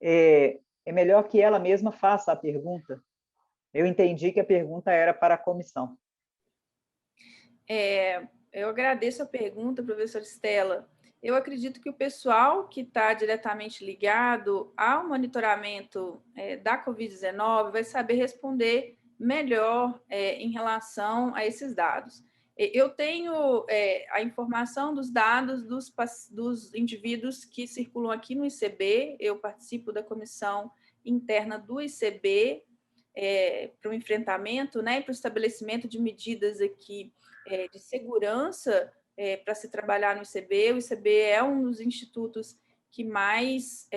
é melhor que ela mesma faça a pergunta. Eu entendi que a pergunta era para a comissão. Eu agradeço a pergunta, professora Estela. Eu acredito que o pessoal que está diretamente ligado ao monitoramento da Covid-19 vai saber responder melhor em relação a esses dados. Eu tenho a informação dos dados dos indivíduos que circulam aqui no ICB, eu participo da comissão interna do ICB, para o enfrentamento, né, para o estabelecimento de medidas aqui de segurança para se trabalhar no ICB. O ICB é um dos institutos que mais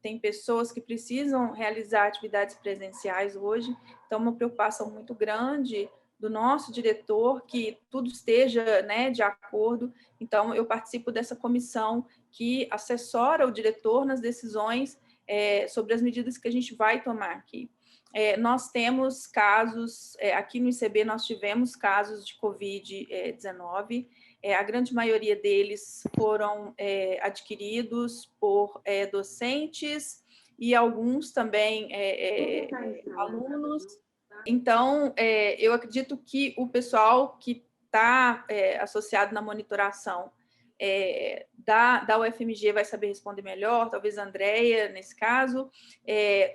tem pessoas que precisam realizar atividades presenciais hoje, então uma preocupação muito grande do nosso diretor que tudo esteja, né, de acordo. Então, eu participo dessa comissão que assessora o diretor nas decisões sobre as medidas que a gente vai tomar aqui. Nós temos casos, aqui no ICB nós tivemos casos de Covid-19, a grande maioria deles foram adquiridos por docentes e alguns também alunos. Então, eu acredito que o pessoal que está associado na monitoração da UFMG vai saber responder melhor, talvez a Andrea, nesse caso.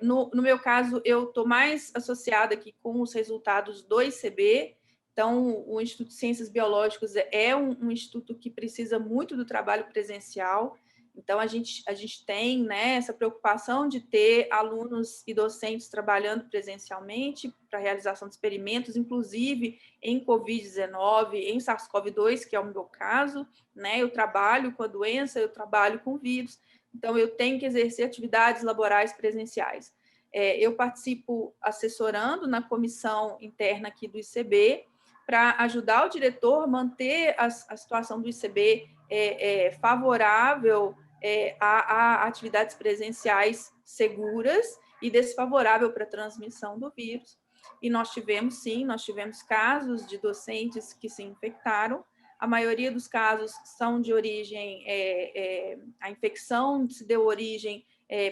No meu caso, eu estou mais associada aqui com os resultados do ICB. Então, o Instituto de Ciências Biológicas é um instituto que precisa muito do trabalho presencial. Então, a gente tem, né, essa preocupação de ter alunos e docentes trabalhando presencialmente para a realização de experimentos, inclusive em Covid-19, em SARS-CoV-2, que é o meu caso, né? Eu trabalho com a doença, eu trabalho com vírus, então eu tenho que exercer atividades laborais presenciais. Eu participo assessorando na comissão interna aqui do ICB para ajudar o diretor a manter a situação do ICB favorável a atividades presenciais seguras e desfavorável para a transmissão do vírus. E nós tivemos casos de docentes que se infectaram. A maioria dos casos são de origem, a infecção se deu origem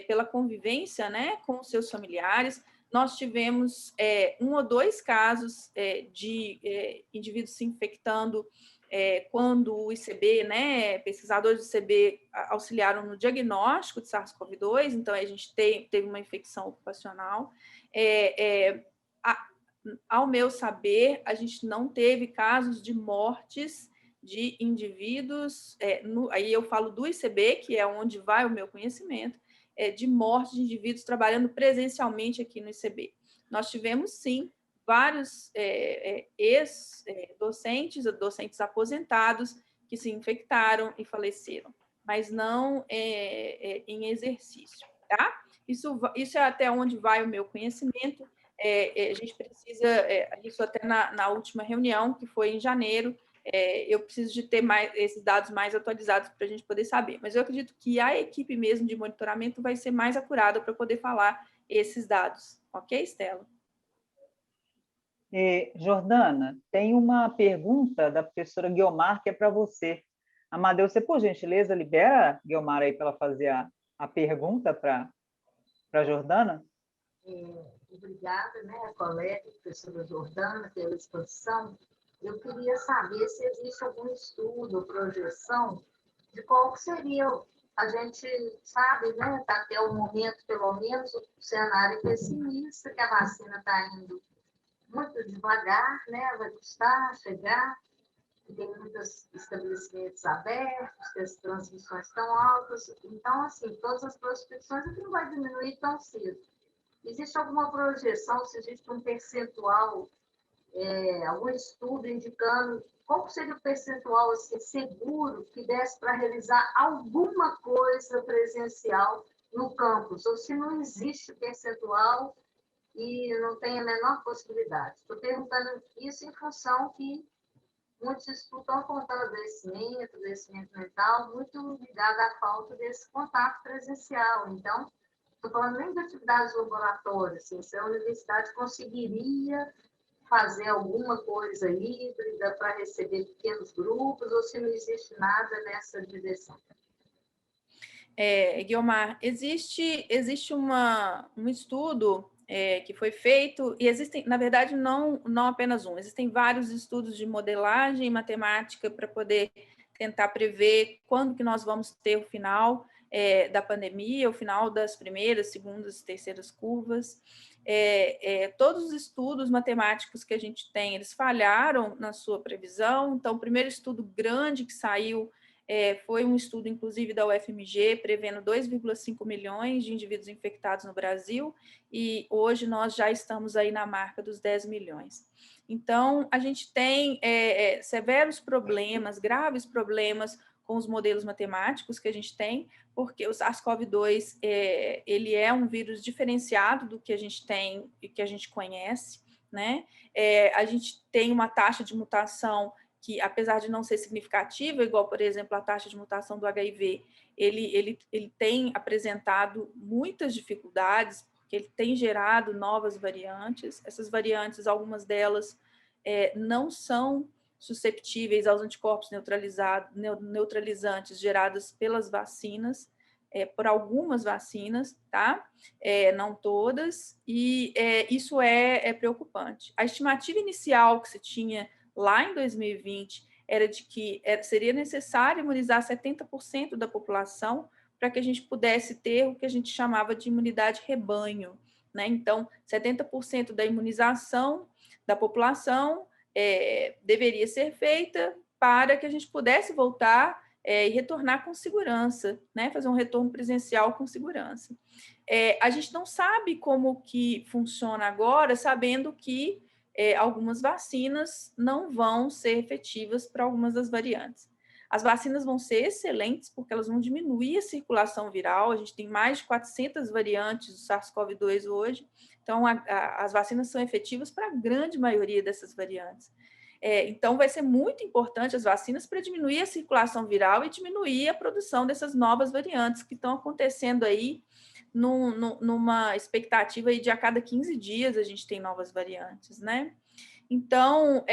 pela convivência, né, com os seus familiares. Nós tivemos 1 ou 2 casos de indivíduos se infectando quando o ICB, né, pesquisadores do ICB auxiliaram no diagnóstico de SARS-CoV-2, então a gente teve uma infecção ocupacional. Ao meu saber, a gente não teve casos de mortes de indivíduos, aí eu falo do ICB, que é onde vai o meu conhecimento, de morte de indivíduos trabalhando presencialmente aqui no ICB. Nós tivemos, sim, vários docentes aposentados que se infectaram e faleceram, mas não em exercício, tá? Isso é até onde vai o meu conhecimento. A gente precisa, isso até na última reunião, que foi em janeiro, eu preciso de ter esses dados mais atualizados para a gente poder saber. Mas eu acredito que a equipe mesmo de monitoramento vai ser mais acurada para poder falar esses dados. Ok, Estela? Jordana, tem uma pergunta da professora Guiomar que é para você. Amadeu, você, por gentileza, libera a Guiomar aí para ela fazer a pergunta para a Jordana? Obrigada, né, a colega, a professora Jordana, pela exposição. Eu queria saber se existe algum estudo ou projeção de qual seria, a gente sabe, né, até o momento, pelo menos, o cenário pessimista, que a vacina está indo muito devagar, né, vai custar chegar, tem muitos estabelecimentos abertos, que as transmissões estão altas, então, assim, todas as prospecções não vai diminuir tão cedo. Existe alguma projeção, se existe um percentual, algum estudo indicando qual seria o percentual assim, seguro que desse para realizar alguma coisa presencial no campus, ou se não existe percentual e não tem a menor possibilidade. Estou perguntando isso em função que muitos estudos estão apontando adoecimento mental, muito ligado à falta desse contato presencial. Então, estou falando nem de atividades laboratórias, assim, se a universidade conseguiria fazer alguma coisa híbrida para receber pequenos grupos, ou se não existe nada nessa direção. Guiomar, existe um estudo que foi feito, e existem, na verdade, não apenas um, existem vários estudos de modelagem matemática para poder tentar prever quando que nós vamos ter o final da pandemia, o final das primeiras, segundas e terceiras curvas. Todos os estudos matemáticos que a gente tem, eles falharam na sua previsão. Então, o primeiro estudo grande que saiu foi um estudo, inclusive, da UFMG, prevendo 2,5 milhões de indivíduos infectados no Brasil, e hoje nós já estamos aí na marca dos 10 milhões. Então, a gente tem severos problemas, graves problemas com os modelos matemáticos que a gente tem, porque o SARS-CoV-2 ele é um vírus diferenciado do que a gente tem e que a gente conhece, né? A gente tem uma taxa de mutação que, apesar de não ser significativa, igual, por exemplo, a taxa de mutação do HIV, ele tem apresentado muitas dificuldades, porque ele tem gerado novas variantes. Essas variantes, algumas delas não são susceptíveis aos anticorpos neutralizantes gerados pelas vacinas, por algumas vacinas, tá? Não todas, e isso é preocupante. A estimativa inicial que se tinha lá em 2020 era de que seria necessário imunizar 70% da população para que a gente pudesse ter o que a gente chamava de imunidade rebanho, né? Então, 70% da imunização da população deveria ser feita para que a gente pudesse voltar e retornar com segurança, né? Fazer um retorno presencial com segurança. A gente não sabe como que funciona agora, sabendo que algumas vacinas não vão ser efetivas para algumas das variantes. As vacinas vão ser excelentes porque elas vão diminuir a circulação viral. A gente tem mais de 400 variantes do SARS-CoV-2 hoje. Então, as vacinas são efetivas para a grande maioria dessas variantes. Então, vai ser muito importante as vacinas para diminuir a circulação viral e diminuir a produção dessas novas variantes que estão acontecendo aí numa expectativa aí de a cada 15 dias a gente tem novas variantes, né? Então,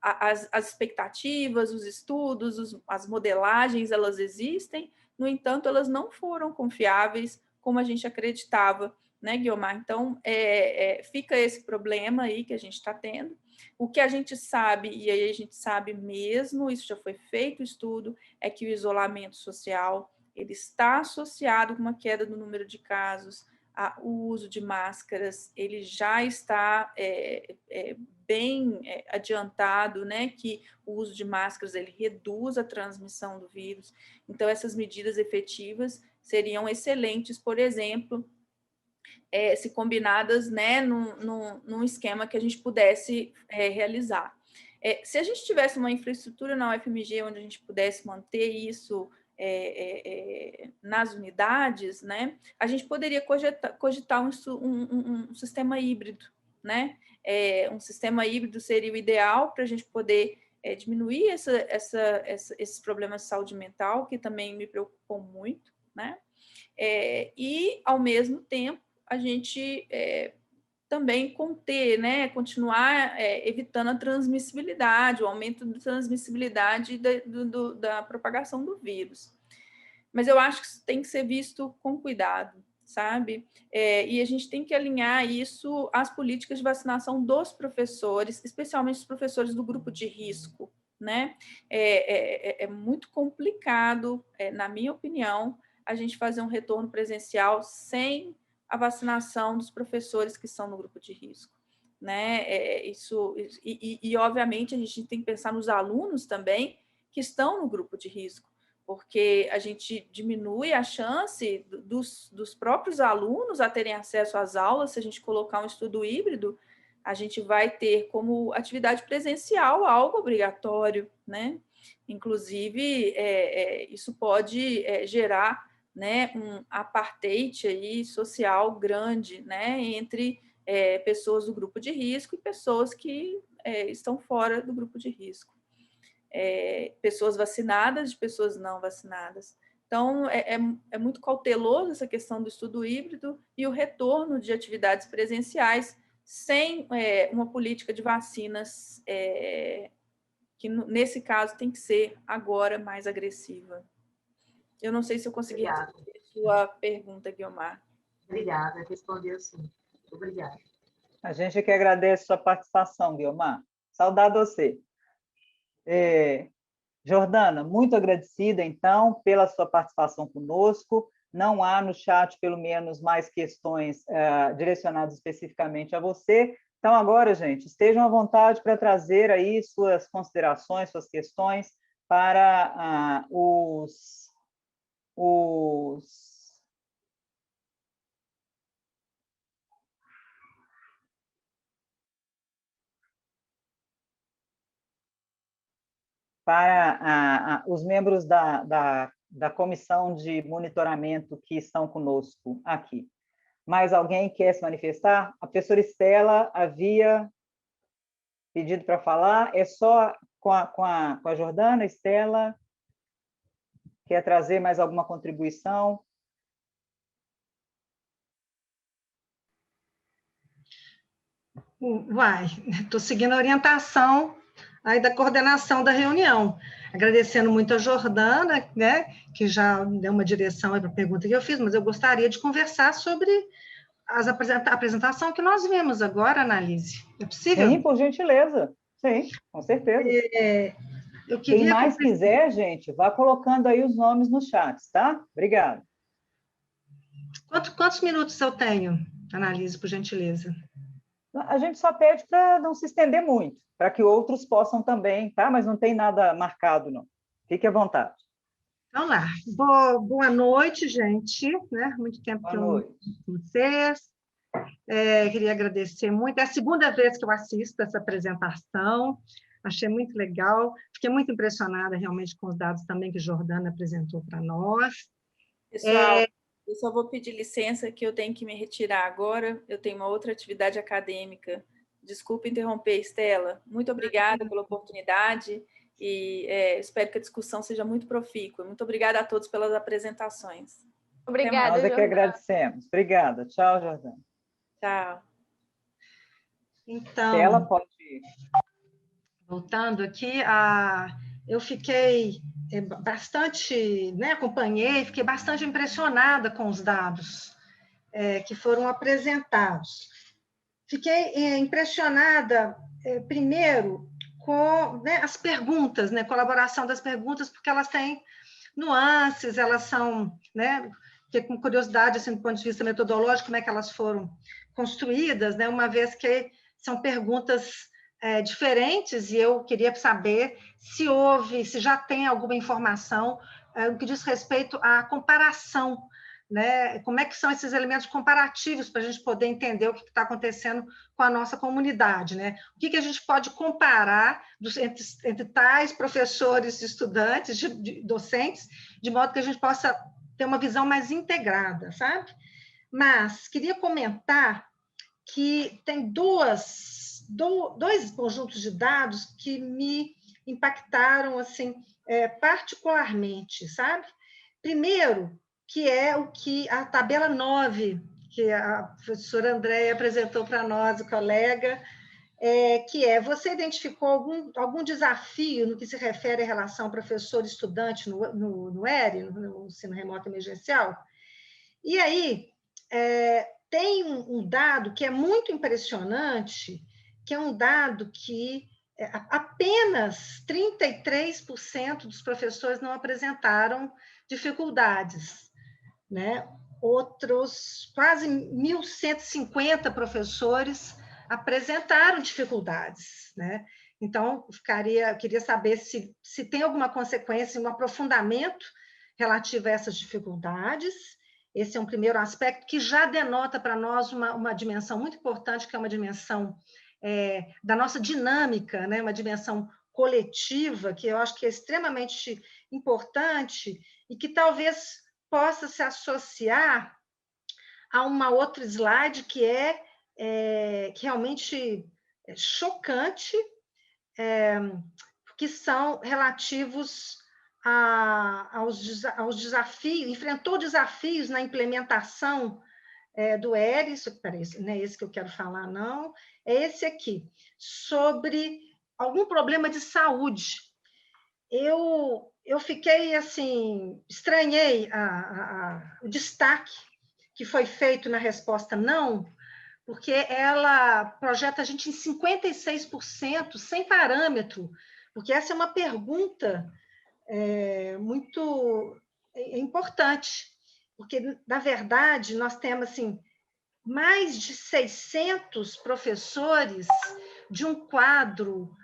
as expectativas, os estudos, as modelagens, elas existem, no entanto, elas não foram confiáveis como a gente acreditava, né, Guiomar? Então, fica esse problema aí que a gente está tendo. O que a gente sabe, e aí a gente sabe mesmo, isso já foi feito estudo, é que o isolamento social ele está associado com uma queda do número de casos, o uso de máscaras, ele já está bem adiantado, né, que o uso de máscaras ele reduz a transmissão do vírus. Então, essas medidas efetivas seriam excelentes, por exemplo, se combinadas, né, num esquema que a gente pudesse realizar. Se a gente tivesse uma infraestrutura na UFMG onde a gente pudesse manter isso nas unidades, né, a gente poderia cogitar um sistema híbrido, né? Um sistema híbrido seria o ideal para a gente poder diminuir esses problemas de saúde mental, que também me preocupam muito, né? E, ao mesmo tempo, a gente também conter, né, continuar evitando a transmissibilidade, o aumento da transmissibilidade da propagação do vírus. Mas eu acho que isso tem que ser visto com cuidado, sabe? E a gente tem que alinhar isso às políticas de vacinação dos professores, especialmente os professores do grupo de risco, né? É muito complicado, na minha opinião, a gente fazer um retorno presencial sem a vacinação dos professores que estão no grupo de risco, né? Obviamente, a gente tem que pensar nos alunos também que estão no grupo de risco, porque a gente diminui a chance dos próprios alunos a terem acesso às aulas. Se a gente colocar um estudo híbrido, a gente vai ter como atividade presencial algo obrigatório, né? Inclusive, isso pode gerar, né, um apartheid aí social grande, né, entre pessoas do grupo de risco e pessoas que estão fora do grupo de risco. Pessoas vacinadas de pessoas não vacinadas. Então, é muito cauteloso essa questão do estudo híbrido e o retorno de atividades presenciais sem uma política de vacinas que, nesse caso, tem que ser agora mais agressiva. Eu não sei se eu consegui responder a sua pergunta, Guiomar. Obrigada, respondeu sim. Obrigada. A gente que agradece a sua participação, Guiomar. Saudade você. Jordana, muito agradecida, então, pela sua participação conosco. Não há no chat, pelo menos, mais questões direcionadas especificamente a você. Então, agora, gente, estejam à vontade para trazer aí suas considerações, suas questões para os membros da comissão de monitoramento que estão conosco aqui. Mais alguém quer se manifestar? A professora Estela havia pedido para falar. É só com a Jordana. Estela, quer trazer mais alguma contribuição? Estou seguindo a orientação aí da coordenação da reunião. Agradecendo muito a Jordana, né, que já deu uma direção para a pergunta que eu fiz, mas eu gostaria de conversar sobre a apresentação que nós vimos agora, Annalise. É possível? Sim, por gentileza. Sim, com certeza. Eu queria... Quem mais quiser, gente, vá colocando aí os nomes no chat, tá? Obrigada. Quantos minutos eu tenho, Analise, por gentileza? A gente só pede para não se estender muito, para que outros possam também, tá? Mas não tem nada marcado, não. Fique à vontade. Vamos lá. Boa noite, gente. Né? Muito tempo que eu não estou com vocês. Queria agradecer muito. É a segunda vez que eu assisto essa apresentação. Achei muito legal. Fiquei muito impressionada, realmente, com os dados também que Jordana apresentou para nós. Pessoal, eu só vou pedir licença que eu tenho que me retirar agora. Eu tenho uma outra atividade acadêmica. Desculpe interromper, Estela. Muito obrigada pela oportunidade e espero que a discussão seja muito profícua. Muito obrigada a todos pelas apresentações. Obrigada, Nós é que Jordana. agradecemos. Obrigada. Tchau, Jordana. Tchau. Então, Ela pode ir. Voltando aqui, eu fiquei bastante, né, acompanhei, fiquei bastante impressionada com os dados que foram apresentados. Fiquei impressionada, primeiro, com, né, as perguntas, né, colaboração das perguntas, porque elas têm nuances, elas são, né, fiquei com curiosidade, assim, do ponto de vista metodológico, como é que elas foram construídas, né, uma vez que são perguntas diferentes, e eu queria saber se já tem alguma informação no que diz respeito à comparação, né? Como é que são esses elementos comparativos para a gente poder entender o que está acontecendo com a nossa comunidade, né? O que a gente pode comparar entre tais professores, estudantes, docentes, de modo que a gente possa ter uma visão mais integrada, sabe? Mas queria comentar que tem dois conjuntos de dados que me impactaram assim particularmente, sabe? Primeiro, que é o que a tabela 9, que a professora Andréia apresentou para nós, o colega, que você identificou algum desafio no que se refere à relação professor-estudante no ERE, no ensino remoto emergencial? E aí, tem um dado que é muito impressionante, que é um dado que apenas 33% dos professores não apresentaram dificuldades, né? Outros, quase 1.150 professores apresentaram dificuldades, né? Então, queria saber se tem alguma consequência, um aprofundamento relativo a essas dificuldades. Esse é um primeiro aspecto que já denota para nós uma dimensão muito importante, que é uma dimensão da nossa dinâmica, né? Uma dimensão coletiva, que eu acho que é extremamente importante e que talvez possa se associar a uma outra slide que que realmente chocante, que são relativos aos desafios, enfrentou desafios na implementação do ERE, não é esse que eu quero falar, não, é esse aqui, sobre algum problema de saúde. Eu fiquei, assim, estranhei o destaque que foi feito na resposta não, porque ela projeta a gente em 56% sem parâmetro, porque essa é uma pergunta muito importante, porque, na verdade, nós temos assim, mais de 600 professores de um quadro,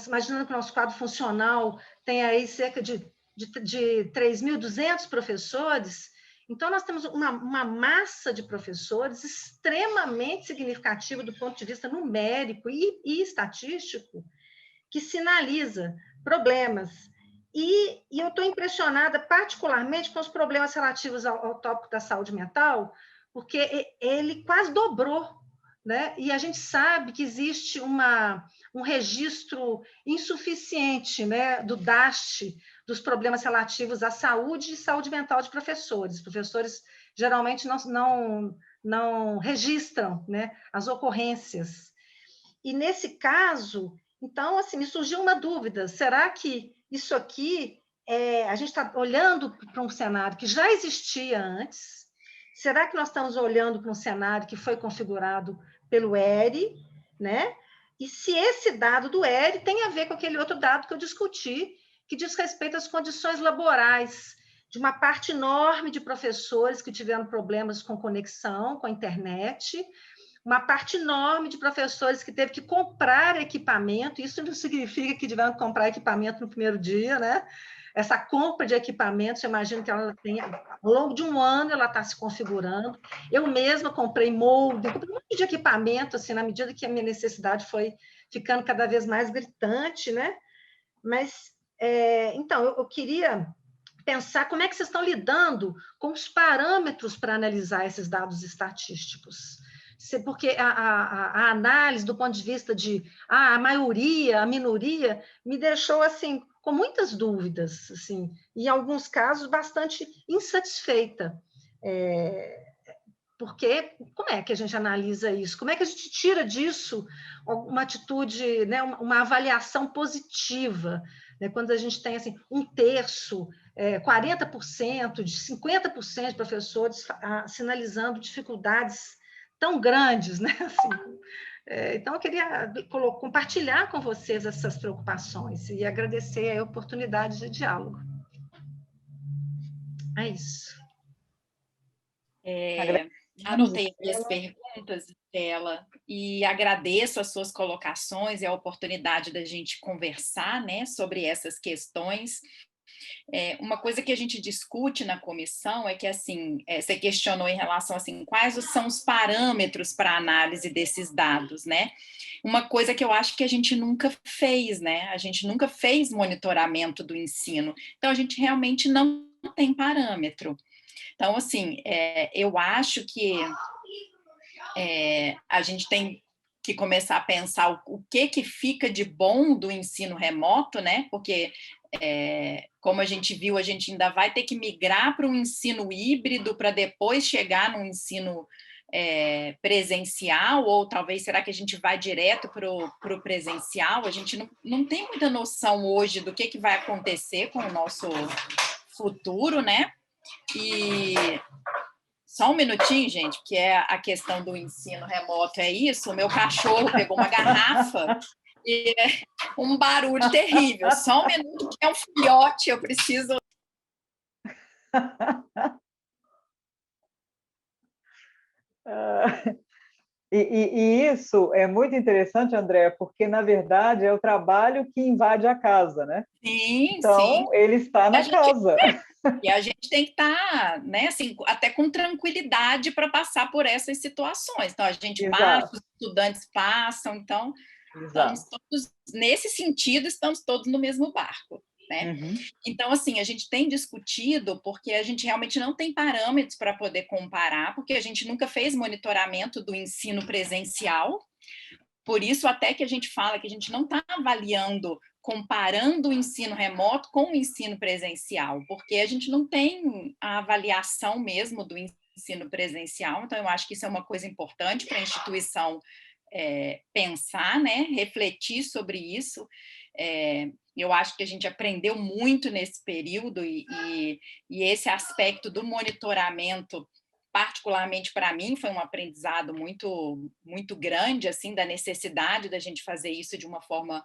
imaginando que o nosso quadro funcional tem aí cerca de 3.200 professores, então nós temos uma massa de professores extremamente significativa do ponto de vista numérico e estatístico, que sinaliza problemas. E eu estou impressionada particularmente com os problemas relativos ao tópico da saúde mental, porque ele quase dobrou, né? E a gente sabe que existe um registro insuficiente, né, do DAST, dos problemas relativos à saúde e saúde mental de professores. Os professores geralmente não registram, né, as ocorrências. E nesse caso, então, assim, me surgiu uma dúvida: será que isso aqui, a gente está olhando para um cenário que já existia antes? Será que nós estamos olhando para um cenário que foi configurado pelo ERE, né? e se esse dado do ERE tem a ver com aquele outro dado que eu discuti, que diz respeito às condições laborais de uma parte enorme de professores que tiveram problemas com conexão, com a internet, uma parte enorme de professores que teve que comprar equipamento, isso não significa que tiveram que comprar equipamento no primeiro dia, né? Essa compra de equipamentos, eu imagino que ela tem, ao longo de um ano, ela está se configurando. Eu mesma comprei molde, comprei um monte de equipamento, assim, na medida que a minha necessidade foi ficando cada vez mais gritante, né? Mas, então, eu queria pensar como é que vocês estão lidando com os parâmetros para analisar esses dados estatísticos. Porque a análise do ponto de vista de a maioria, a minoria, me deixou assim com muitas dúvidas, assim, e em alguns casos bastante insatisfeita. Porque como é que a gente analisa isso? Como é que a gente tira disso uma atitude, né, uma avaliação positiva? Né, quando a gente tem assim, 1/3, 40%, de 50% de professores sinalizando dificuldades tão grandes, né? Assim, então, eu queria compartilhar com vocês essas preocupações e agradecer a oportunidade de diálogo. É isso. Anotei aqui as perguntas dela e agradeço as suas colocações e a oportunidade da gente conversar, né, sobre essas questões. Uma coisa que a gente discute na comissão é que, assim, você questionou em relação, assim, quais são os parâmetros para análise desses dados, né? Uma coisa que eu acho que a gente nunca fez, né? A gente nunca fez monitoramento do ensino. Então, a gente realmente não tem parâmetro. Então, assim, eu acho que a gente tem que começar a pensar o que fica de bom do ensino remoto, né? Porque, como a gente viu, a gente ainda vai ter que migrar para um ensino híbrido para depois chegar no ensino presencial, ou talvez será que a gente vai direto para o presencial? A gente não tem muita noção hoje do que vai acontecer com o nosso futuro, né? E só um minutinho, gente, porque a questão do ensino remoto é isso. O meu cachorro pegou uma garrafa e é um barulho terrível. Só um minuto, que é um filhote, eu preciso... E isso é muito interessante, André, porque, na verdade, é o trabalho que invade a casa, né? Sim, então, sim. Ele está na casa. E a gente tem que estar, né, assim, até com tranquilidade para passar por essas situações. Então, a gente passa, os estudantes passam, então, estamos todos, nesse sentido, estamos todos no mesmo barco. Né? Então, assim, a gente tem discutido porque a gente realmente não tem parâmetros para poder comparar, porque a gente nunca fez monitoramento do ensino presencial, por isso até que a gente fala que a gente não está avaliando, comparando o ensino remoto com o ensino presencial, porque a gente não tem a avaliação mesmo do ensino presencial, então eu acho que isso é uma coisa importante para a instituição pensar, né? Refletir sobre isso. Eu acho que a gente aprendeu muito nesse período e esse aspecto do monitoramento, particularmente para mim, foi um aprendizado muito, muito grande, assim, da necessidade da gente fazer isso de uma forma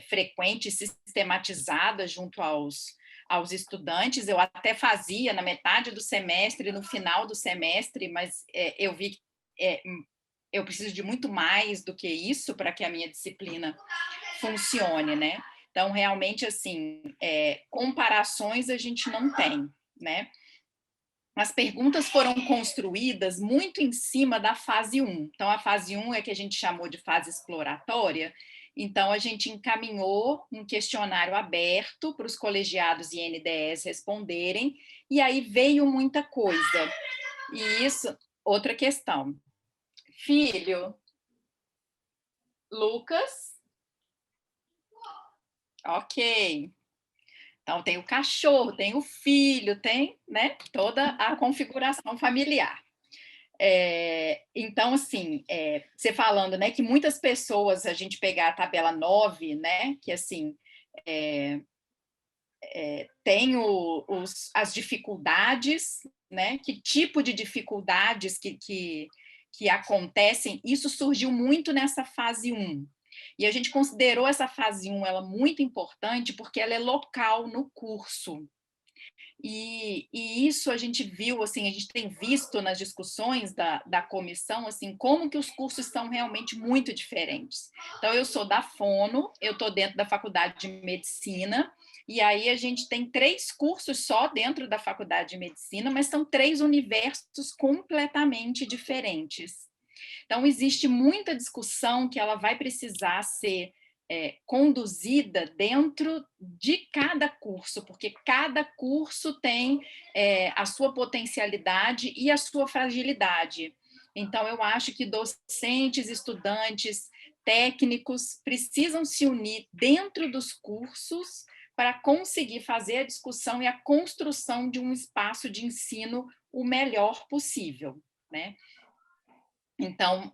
frequente e sistematizada junto aos estudantes. Eu até fazia na metade do semestre, no final do semestre, mas eu vi que eu preciso de muito mais do que isso para que a minha disciplina funcione, né? Então, realmente, assim, comparações a gente não tem, né? As perguntas foram construídas muito em cima da fase 1. Então, a fase 1 é que a gente chamou de fase exploratória. Então, a gente encaminhou um questionário aberto para os colegiados e NDEs responderem, e aí veio muita coisa. E isso, outra questão. Filho, Lucas? Ok. Então, tem o cachorro, tem o filho, tem, né, toda a configuração familiar. Então, assim, você falando, né, que muitas pessoas, a gente pegar a tabela 9, né, que, assim, tem as dificuldades, né, que tipo de dificuldades que acontecem, isso surgiu muito nessa fase 1. E a gente considerou essa fase 1 ela muito importante porque ela é local no curso. E isso a gente viu, assim, a gente tem visto nas discussões da comissão, assim, como que os cursos são realmente muito diferentes. Então, eu sou da Fono, eu estou dentro da Faculdade de Medicina, e aí a gente tem 3 cursos só dentro da Faculdade de Medicina, mas são 3 universos completamente diferentes. Então, existe muita discussão que ela vai precisar ser conduzida dentro de cada curso, porque cada curso tem a sua potencialidade e a sua fragilidade. Então, eu acho que docentes, estudantes, técnicos precisam se unir dentro dos cursos para conseguir fazer a discussão e a construção de um espaço de ensino o melhor possível, né? Então,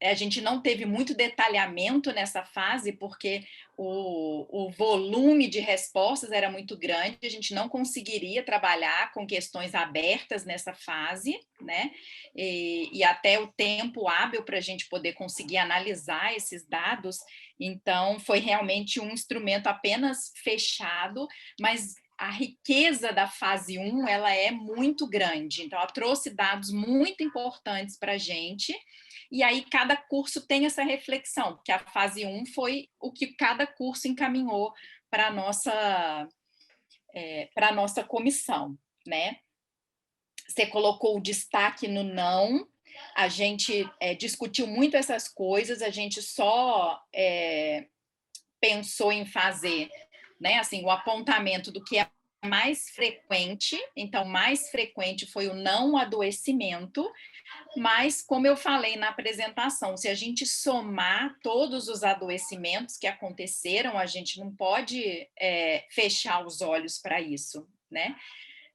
a gente não teve muito detalhamento nessa fase, porque o volume de respostas era muito grande, a gente não conseguiria trabalhar com questões abertas nessa fase, né? E até o tempo hábil para a gente poder conseguir analisar esses dados, então foi realmente um instrumento apenas fechado, mas a riqueza da fase 1 ela é muito grande, então ela trouxe dados muito importantes para a gente, e aí cada curso tem essa reflexão, porque a fase 1 foi o que cada curso encaminhou para a nossa comissão, né? Você colocou o destaque no não, a gente discutiu muito essas coisas, a gente só pensou em fazer, né, assim, o apontamento do que é mais frequente, então mais frequente foi o não adoecimento, mas como eu falei na apresentação, se a gente somar todos os adoecimentos que aconteceram, a gente não pode fechar os olhos para isso, né?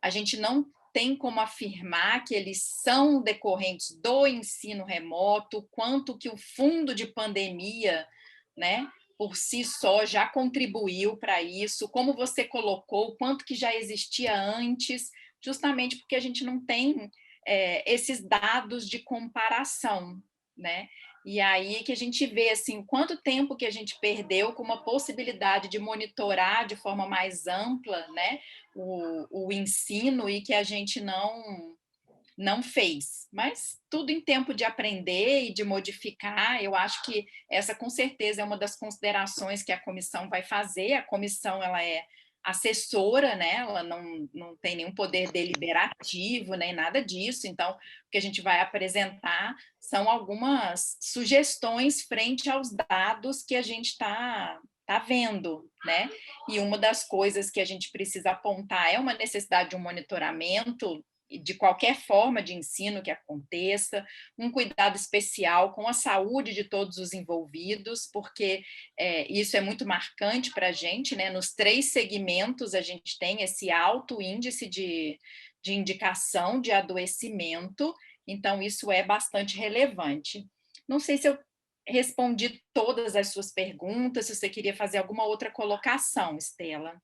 A gente não tem como afirmar que eles são decorrentes do ensino remoto, quanto que o fundo de pandemia, né, por si só já contribuiu para isso, como você colocou, quanto que já existia antes, justamente porque a gente não tem esses dados de comparação, né? E aí que a gente vê assim, quanto tempo que a gente perdeu com uma possibilidade de monitorar de forma mais ampla, né, o ensino, e que a gente não fez, mas tudo em tempo de aprender e de modificar. Eu acho que essa, com certeza, é uma das considerações que a comissão vai fazer. A comissão ela é assessora, né? Ela não tem nenhum poder deliberativo, nem nada disso. Então, o que a gente vai apresentar são algumas sugestões frente aos dados que a gente está vendo, né? E uma das coisas que a gente precisa apontar é uma necessidade de um monitoramento de qualquer forma de ensino que aconteça, um cuidado especial com a saúde de todos os envolvidos, porque isso é muito marcante para a gente, né? Nos 3 segmentos a gente tem esse alto índice de indicação de adoecimento, então isso é bastante relevante. Não sei se eu respondi todas as suas perguntas, se você queria fazer alguma outra colocação, Estela.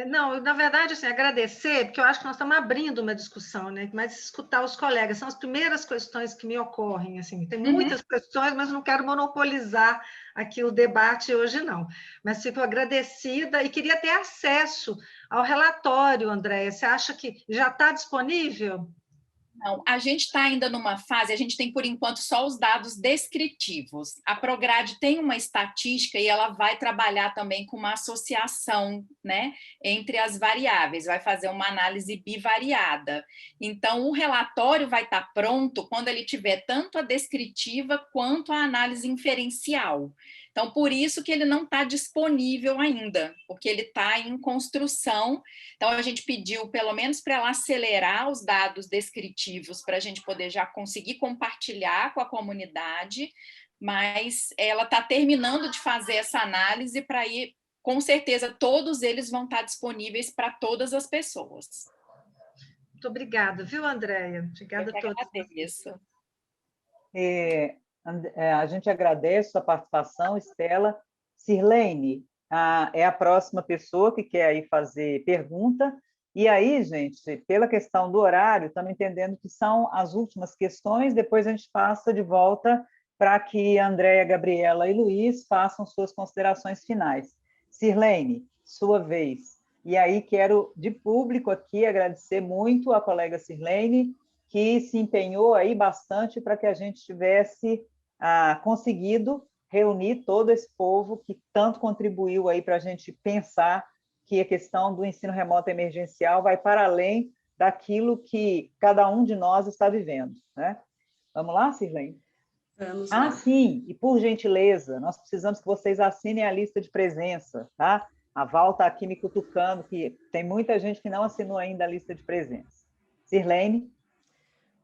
Não, na verdade, assim, agradecer, porque eu acho que nós estamos abrindo uma discussão, né? Mas escutar os colegas são as primeiras questões que me ocorrem, assim. Tem muitas questões, mas não quero monopolizar aqui o debate hoje, não. Mas fico agradecida e queria ter acesso ao relatório, Andréia. Você acha que já está disponível? Não, a gente está ainda numa fase, a gente tem, por enquanto, só os dados descritivos. A Prograde tem uma estatística e ela vai trabalhar também com uma associação, né, entre as variáveis, vai fazer uma análise bivariada. Então, o relatório vai estar pronto quando ele tiver tanto a descritiva quanto a análise inferencial. Então, por isso que ele não está disponível ainda, porque ele está em construção. Então, a gente pediu, pelo menos para ela acelerar os dados descritivos, para a gente poder já conseguir compartilhar com a comunidade, mas ela está terminando de fazer essa análise para ir, com certeza, todos eles vão estar disponíveis para todas as pessoas. Muito obrigada, viu, Andréia? Obrigada a todos. Agradeço. A gente agradece a participação, Estela. Sirlene é a próxima pessoa que quer aí fazer pergunta. E aí, gente, pela questão do horário, estamos entendendo que são as últimas questões, depois a gente passa de volta para que Andréia, Gabriela e Luiz façam suas considerações finais. Sirlene, sua vez. E aí quero, de público aqui, agradecer muito a colega Sirlene, que se empenhou aí bastante para que a gente tivesse conseguido reunir todo esse povo que tanto contribuiu aí para a gente pensar que a questão do ensino remoto emergencial vai para além daquilo que cada um de nós está vivendo, né? Vamos lá, Sirlene? Vamos lá. Sim, e por gentileza, nós precisamos que vocês assinem a lista de presença, tá? A Val está aqui me cutucando, que tem muita gente que não assinou ainda a lista de presença. Sirlene?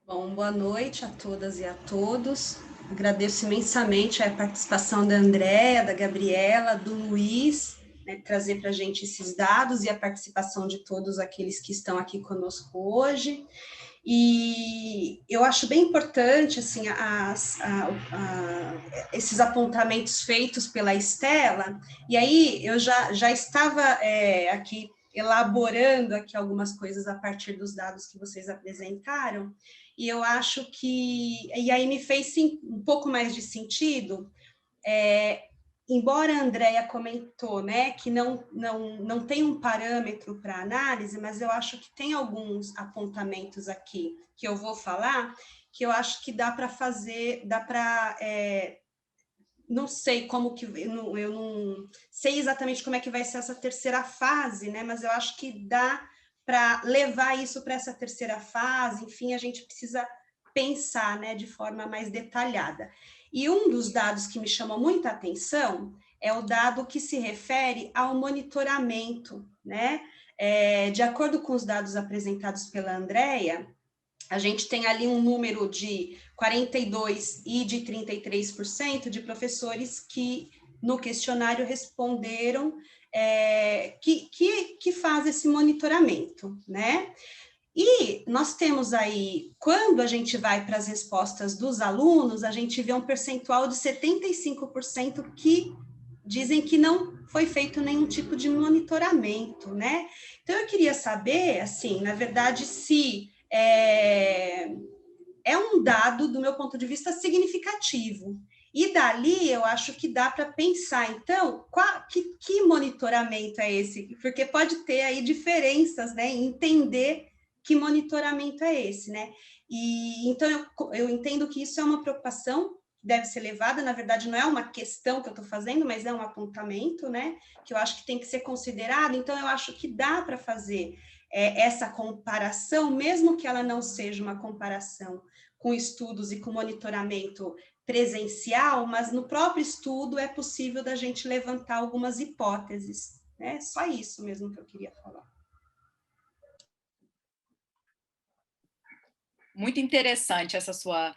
Bom, boa noite a todas e a todos. Agradeço imensamente a participação da Andréia, da Gabriela, do Luiz, né, trazer para a gente esses dados e a participação de todos aqueles que estão aqui conosco hoje. E eu acho bem importante assim, esses apontamentos feitos pela Estela, e aí eu já estava aqui elaborando aqui algumas coisas a partir dos dados que vocês apresentaram, e eu acho que, e aí me fez sim, um pouco mais de sentido, embora a Andréia comentou, né, que não tem um parâmetro para análise, mas eu acho que tem alguns apontamentos aqui que eu vou falar, que eu acho que dá para fazer, não sei como que, eu não sei exatamente como é que vai ser essa terceira fase, né, mas eu acho que dá para levar isso para essa terceira fase, enfim, a gente precisa pensar, né, de forma mais detalhada. E um dos dados que me chamou muita atenção é o dado que se refere ao monitoramento, né? De acordo com os dados apresentados pela Andréia, a gente tem ali um número de 42% e de 33% de professores que no questionário responderam que faz esse monitoramento, né? E nós temos aí, quando a gente vai para as respostas dos alunos, a gente vê um percentual de 75% que dizem que não foi feito nenhum tipo de monitoramento, né? Então, eu queria saber, assim, na verdade, se é um dado, do meu ponto de vista, significativo. E dali, eu acho que dá para pensar, então, que monitoramento é esse? Porque pode ter aí diferenças, né? Entender que monitoramento é esse, né? E então eu entendo que isso é uma preocupação que deve ser levada, na verdade não é uma questão que eu estou fazendo, mas é um apontamento, né? Que eu acho que tem que ser considerado, então eu acho que dá para fazer essa comparação, mesmo que ela não seja uma comparação com estudos e com monitoramento presencial, mas no próprio estudo é possível da gente levantar algumas hipóteses, né? Só isso mesmo que eu queria falar. Muito interessante essa sua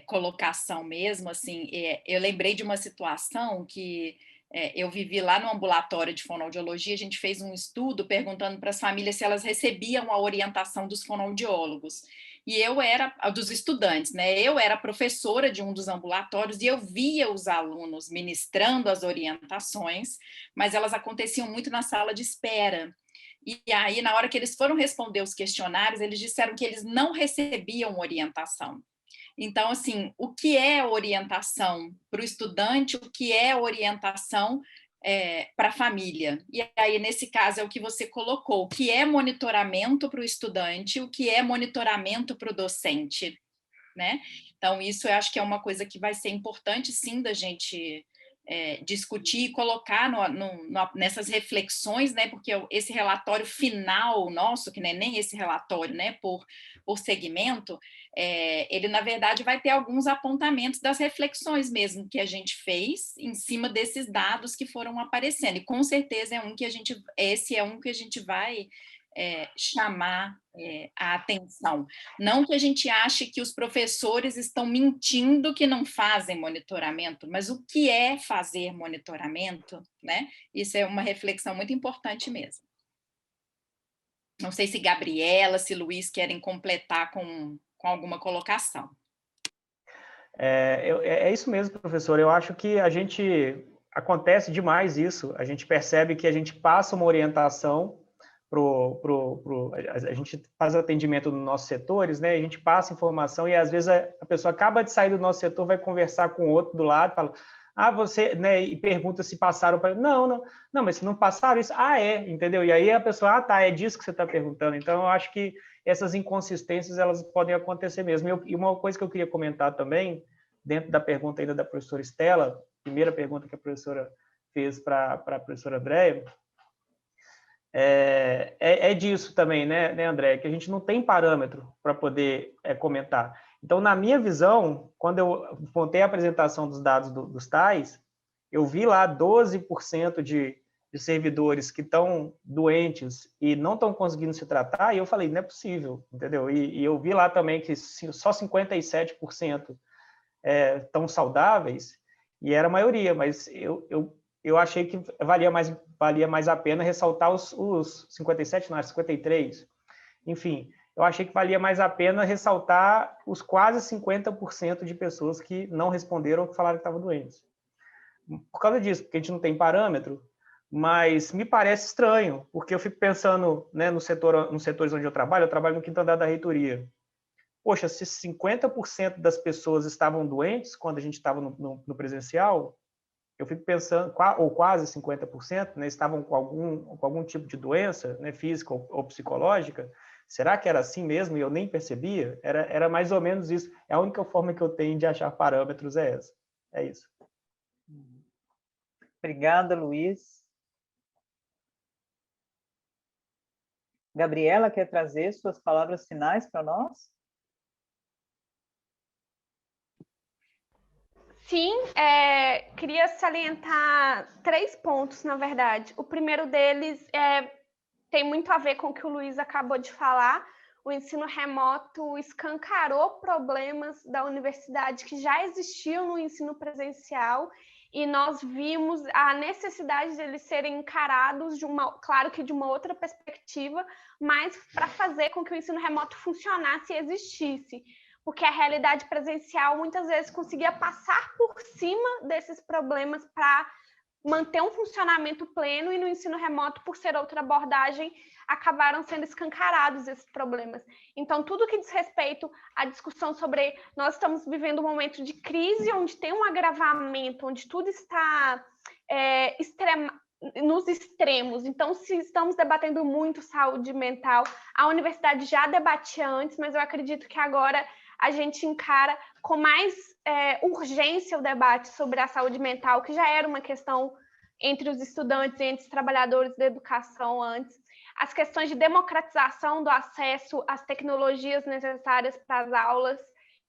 colocação mesmo, assim, eu lembrei de uma situação que eu vivi lá no ambulatório de fonoaudiologia, a gente fez um estudo perguntando para as famílias se elas recebiam a orientação dos fonoaudiólogos, e eu era, dos estudantes, né, eu era professora de um dos ambulatórios e eu via os alunos ministrando as orientações, mas elas aconteciam muito na sala de espera. E aí, na hora que eles foram responder os questionários, eles disseram que eles não recebiam orientação. Então, assim, o que é orientação para o estudante, o que é orientação para a família? E aí, nesse caso, é o que você colocou, o que é monitoramento para o estudante, o que é monitoramento para o docente, né? Então, isso eu acho que é uma coisa que vai ser importante, sim, da gente discutir e colocar nessas reflexões, né, porque esse relatório final nosso, que não é nem esse relatório, né, por segmento, ele, na verdade, vai ter alguns apontamentos das reflexões mesmo que a gente fez em cima desses dados que foram aparecendo, e com certeza esse é um que a gente vai chamar a atenção. Não que a gente ache que os professores estão mentindo que não fazem monitoramento, mas o que é fazer monitoramento, né? Isso é uma reflexão muito importante mesmo. Não sei se Gabriela, se Luiz querem completar com alguma colocação. É isso mesmo, professor. Eu acho que acontece demais isso. A gente percebe que a gente passa uma orientação, a gente faz atendimento nos nossos setores, né? A gente passa informação e às vezes a pessoa acaba de sair do nosso setor, vai conversar com o outro do lado, fala, você, né? E pergunta se passaram para... Não, mas se não passaram isso, entendeu? E aí a pessoa, é disso que você está perguntando. Então, eu acho que essas inconsistências, elas podem acontecer mesmo. E uma coisa que eu queria comentar também, dentro da pergunta ainda da professora Estela, primeira pergunta que a professora fez para a professora Andréia, é disso também, né, André? Que a gente não tem parâmetro para poder comentar. Então, na minha visão, quando eu montei a apresentação dos dados dos TAIs, eu vi lá 12% de servidores que estão doentes e não estão conseguindo se tratar, e eu falei, não é possível, entendeu? E eu vi lá também que só 57% estão saudáveis, e era a maioria, mas eu achei que valia mais a pena ressaltar os 57, não, 53. Enfim, eu achei que valia mais a pena ressaltar os quase 50% de pessoas que não responderam ou que falaram que estavam doentes. Por causa disso, porque a gente não tem parâmetro, mas me parece estranho, porque eu fico pensando, né, nos setores onde eu trabalho no quinto andar da reitoria. Poxa, se 50% das pessoas estavam doentes quando a gente estava no presencial, eu fico pensando, ou quase 50%, né, estavam com algum tipo de doença, né, física ou psicológica. Será que era assim mesmo e eu nem percebia? Era mais ou menos isso. É a única forma que eu tenho de achar parâmetros é essa. É isso. Obrigada, Luiz. Gabriela, quer trazer suas palavras finais para nós? Sim, queria salientar 3 pontos, na verdade. O primeiro deles tem muito a ver com o que o Luiz acabou de falar. O ensino remoto escancarou problemas da universidade que já existiam no ensino presencial, e nós vimos a necessidade de eles serem encarados, claro que de uma outra perspectiva, mas para fazer com que o ensino remoto funcionasse e existisse. Porque a realidade presencial muitas vezes conseguia passar por cima desses problemas para manter um funcionamento pleno, e no ensino remoto, por ser outra abordagem, acabaram sendo escancarados esses problemas. Então, tudo que diz respeito à discussão sobre... Nós estamos vivendo um momento de crise, onde tem um agravamento, onde tudo está nos extremos. Então, se estamos debatendo muito saúde mental, a universidade já debatia antes, mas eu acredito que agora a gente encara com mais urgência o debate sobre a saúde mental, que já era uma questão entre os estudantes e entre os trabalhadores da educação antes. As questões de democratização do acesso às tecnologias necessárias para as aulas,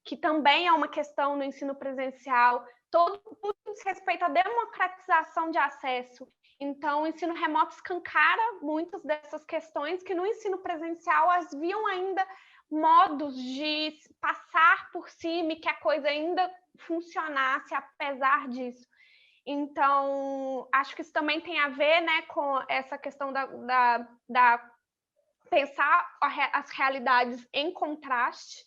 que também é uma questão no ensino presencial, tudo diz respeito à democratização de acesso. Então, o ensino remoto escancara muitas dessas questões que no ensino presencial haviam ainda modos de passar por cima e que a coisa ainda funcionasse apesar disso. Então, acho que isso também tem a ver, né, com essa questão da pensar as realidades em contraste.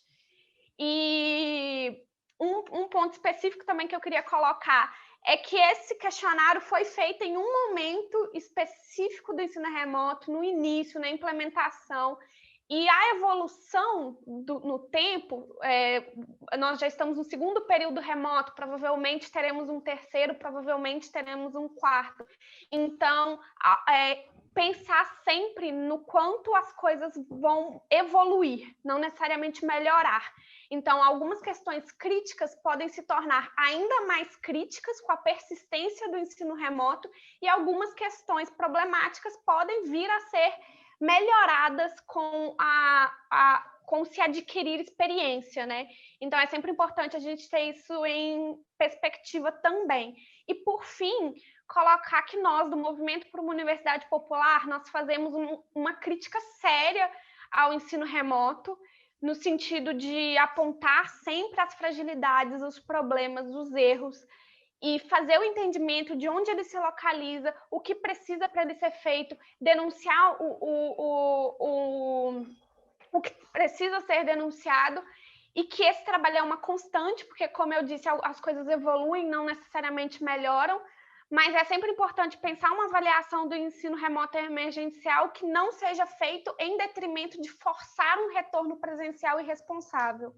E um ponto específico também que eu queria colocar é que esse questionário foi feito em um momento específico do ensino remoto, no início, na implementação. E a evolução no tempo, nós já estamos no segundo período remoto, provavelmente teremos um terceiro, provavelmente teremos um quarto. Então, pensar sempre no quanto as coisas vão evoluir, não necessariamente melhorar. Então, algumas questões críticas podem se tornar ainda mais críticas com a persistência do ensino remoto, e algumas questões problemáticas podem vir a ser melhoradas com se adquirir experiência, né? Então, é sempre importante a gente ter isso em perspectiva também. E, por fim, colocar que nós, do Movimento por uma Universidade Popular, nós fazemos uma crítica séria ao ensino remoto, no sentido de apontar sempre as fragilidades, os problemas, os erros, e fazer o entendimento de onde ele se localiza, o que precisa para ele ser feito, denunciar o que precisa ser denunciado, e que esse trabalho é uma constante, porque, como eu disse, as coisas evoluem, não necessariamente melhoram, mas é sempre importante pensar uma avaliação do ensino remoto emergencial que não seja feito em detrimento de forçar um retorno presencial irresponsável.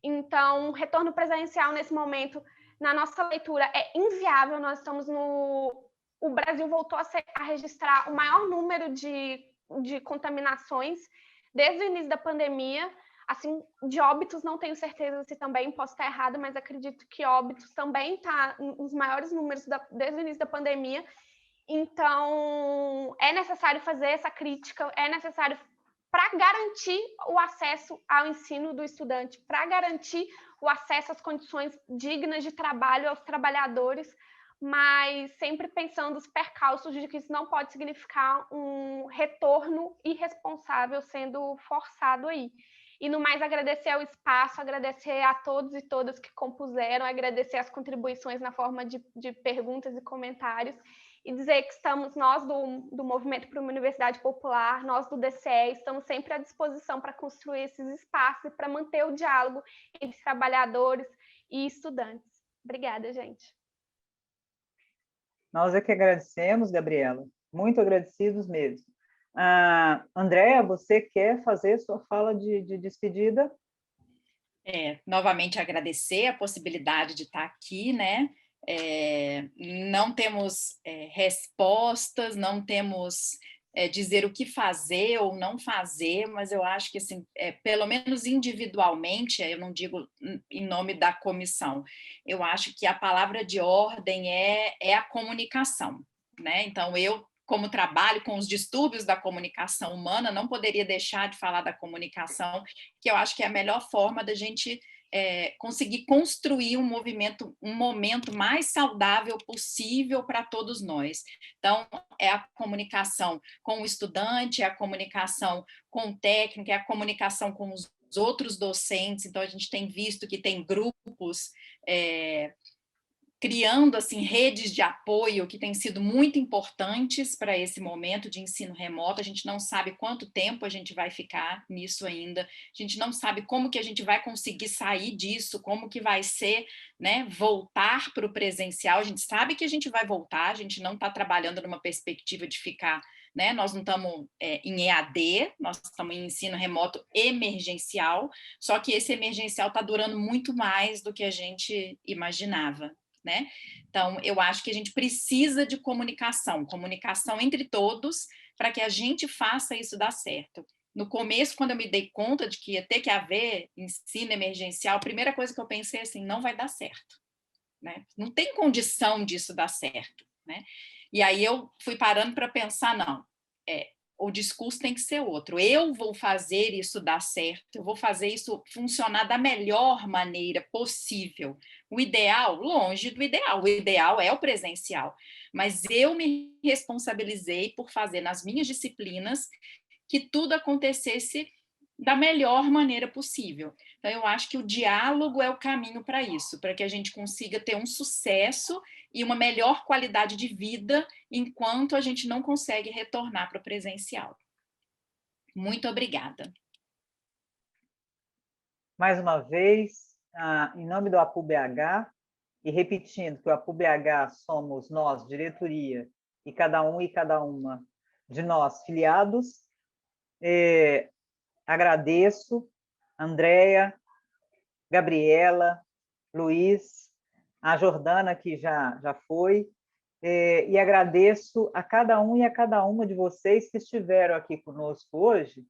Então, retorno presencial nesse momento, na nossa leitura, é inviável. Nós estamos o Brasil voltou a registrar o maior número de contaminações desde o início da pandemia. Assim, de óbitos, não tenho certeza se também posso estar errada, mas acredito que óbitos também está nos maiores números desde o início da pandemia. Então, é necessário fazer essa crítica, é necessário para garantir o acesso ao ensino do estudante, para garantir o acesso às condições dignas de trabalho aos trabalhadores, mas sempre pensando os percalços de que isso não pode significar um retorno irresponsável sendo forçado aí. E, no mais, agradecer ao espaço, agradecer a todos e todas que compuseram, agradecer as contribuições na forma de perguntas e comentários, e dizer que estamos, nós do Movimento para uma Universidade Popular, nós do DCE, estamos sempre à disposição para construir esses espaços e para manter o diálogo entre trabalhadores e estudantes. Obrigada, gente. Nós é que agradecemos, Gabriela, muito agradecidos mesmo. Andréa, você quer fazer sua fala de despedida? Novamente agradecer a possibilidade de estar aqui, né? Não temos respostas, não temos dizer o que fazer ou não fazer, mas eu acho que, assim, pelo menos individualmente, eu não digo em nome da comissão, eu acho que a palavra de ordem é a comunicação, né? Então, eu, como trabalho com os distúrbios da comunicação humana, não poderia deixar de falar da comunicação, que eu acho que é a melhor forma da gente conseguir construir um momento mais saudável possível para todos nós. Então, é a comunicação com o estudante, é a comunicação com o técnico, é a comunicação com os outros docentes. Então, a gente tem visto que tem grupos criando, assim, redes de apoio que têm sido muito importantes para esse momento de ensino remoto. A gente não sabe quanto tempo a gente vai ficar nisso ainda, a gente não sabe como que a gente vai conseguir sair disso, como que vai ser, né, voltar para o presencial. A gente sabe que a gente vai voltar, a gente não está trabalhando numa perspectiva de ficar, né, nós não estamos em EAD, nós estamos em ensino remoto emergencial, só que esse emergencial está durando muito mais do que a gente imaginava, né? Então, eu acho que a gente precisa de comunicação entre todos, para que a gente faça isso dar certo. No começo, quando eu me dei conta de que ia ter que haver ensino emergencial, a primeira coisa que eu pensei assim, não vai dar certo, né? Não tem condição disso dar certo, né? E aí eu fui parando para pensar, não, o discurso tem que ser outro. Eu vou fazer isso dar certo, eu vou fazer isso funcionar da melhor maneira possível. O ideal, longe do ideal, o ideal é o presencial, mas eu me responsabilizei por fazer nas minhas disciplinas que tudo acontecesse da melhor maneira possível. Então, eu acho que o diálogo é o caminho para isso, para que a gente consiga ter um sucesso e uma melhor qualidade de vida enquanto a gente não consegue retornar para o presencial. Muito obrigada. Mais uma vez, em nome do APU-BH, e repetindo que o APU-BH somos nós, diretoria, e cada um e cada uma de nós, filiados, agradeço Andréa, Gabriela, Luiz, a Jordana, que já foi, e agradeço a cada um e a cada uma de vocês que estiveram aqui conosco hoje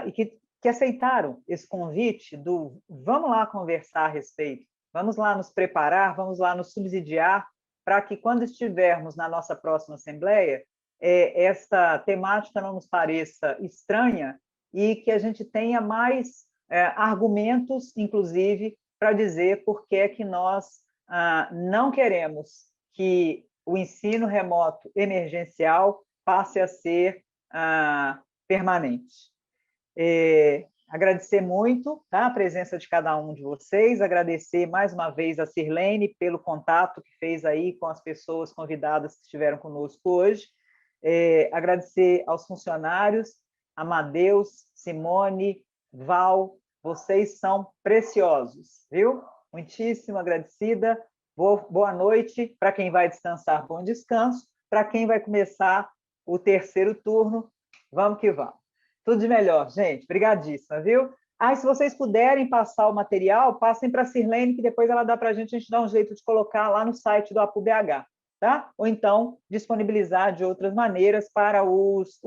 e que aceitaram esse convite do vamos lá conversar a respeito, vamos lá nos preparar, vamos lá nos subsidiar, para que quando estivermos na nossa próxima assembleia, essa temática não nos pareça estranha e que a gente tenha mais argumentos, inclusive, para dizer por que é que nós não queremos que o ensino remoto emergencial passe a ser permanente. Agradecer muito, tá, a presença de cada um de vocês, agradecer mais uma vez a Sirlene pelo contato que fez aí com as pessoas convidadas que estiveram conosco hoje, agradecer aos funcionários, Amadeus, Simone, Val, vocês são preciosos, viu? Muitíssimo agradecida, Boa noite para quem vai descansar, bom descanso. Para quem vai começar o terceiro turno, vamos que vamos. Tudo de melhor, gente. Obrigadíssima, viu? E se vocês puderem passar o material, passem para a Sirlene, que depois ela dá para a gente dá um jeito de colocar lá no site do APU-BH, tá? Ou então disponibilizar de outras maneiras para os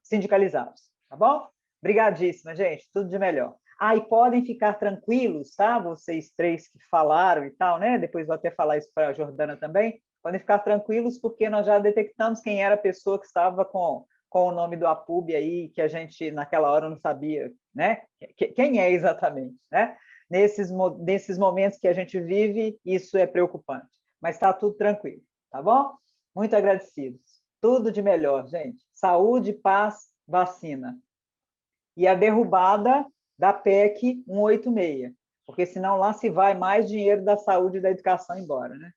sindicalizados, tá bom? Obrigadíssima, gente. Tudo de melhor. E podem ficar tranquilos, tá? Vocês três que falaram e tal, né? Depois vou até falar isso para a Jordana também. Podem ficar tranquilos, porque nós já detectamos quem era a pessoa que estava com o nome do APUB aí, que a gente, naquela hora, não sabia, né? Quem é exatamente, né? Nesses momentos que a gente vive, isso é preocupante. Mas está tudo tranquilo, tá bom? Muito agradecidos. Tudo de melhor, gente. Saúde, paz, vacina. E a derrubada da PEC 186, porque senão lá se vai mais dinheiro da saúde e da educação embora, né?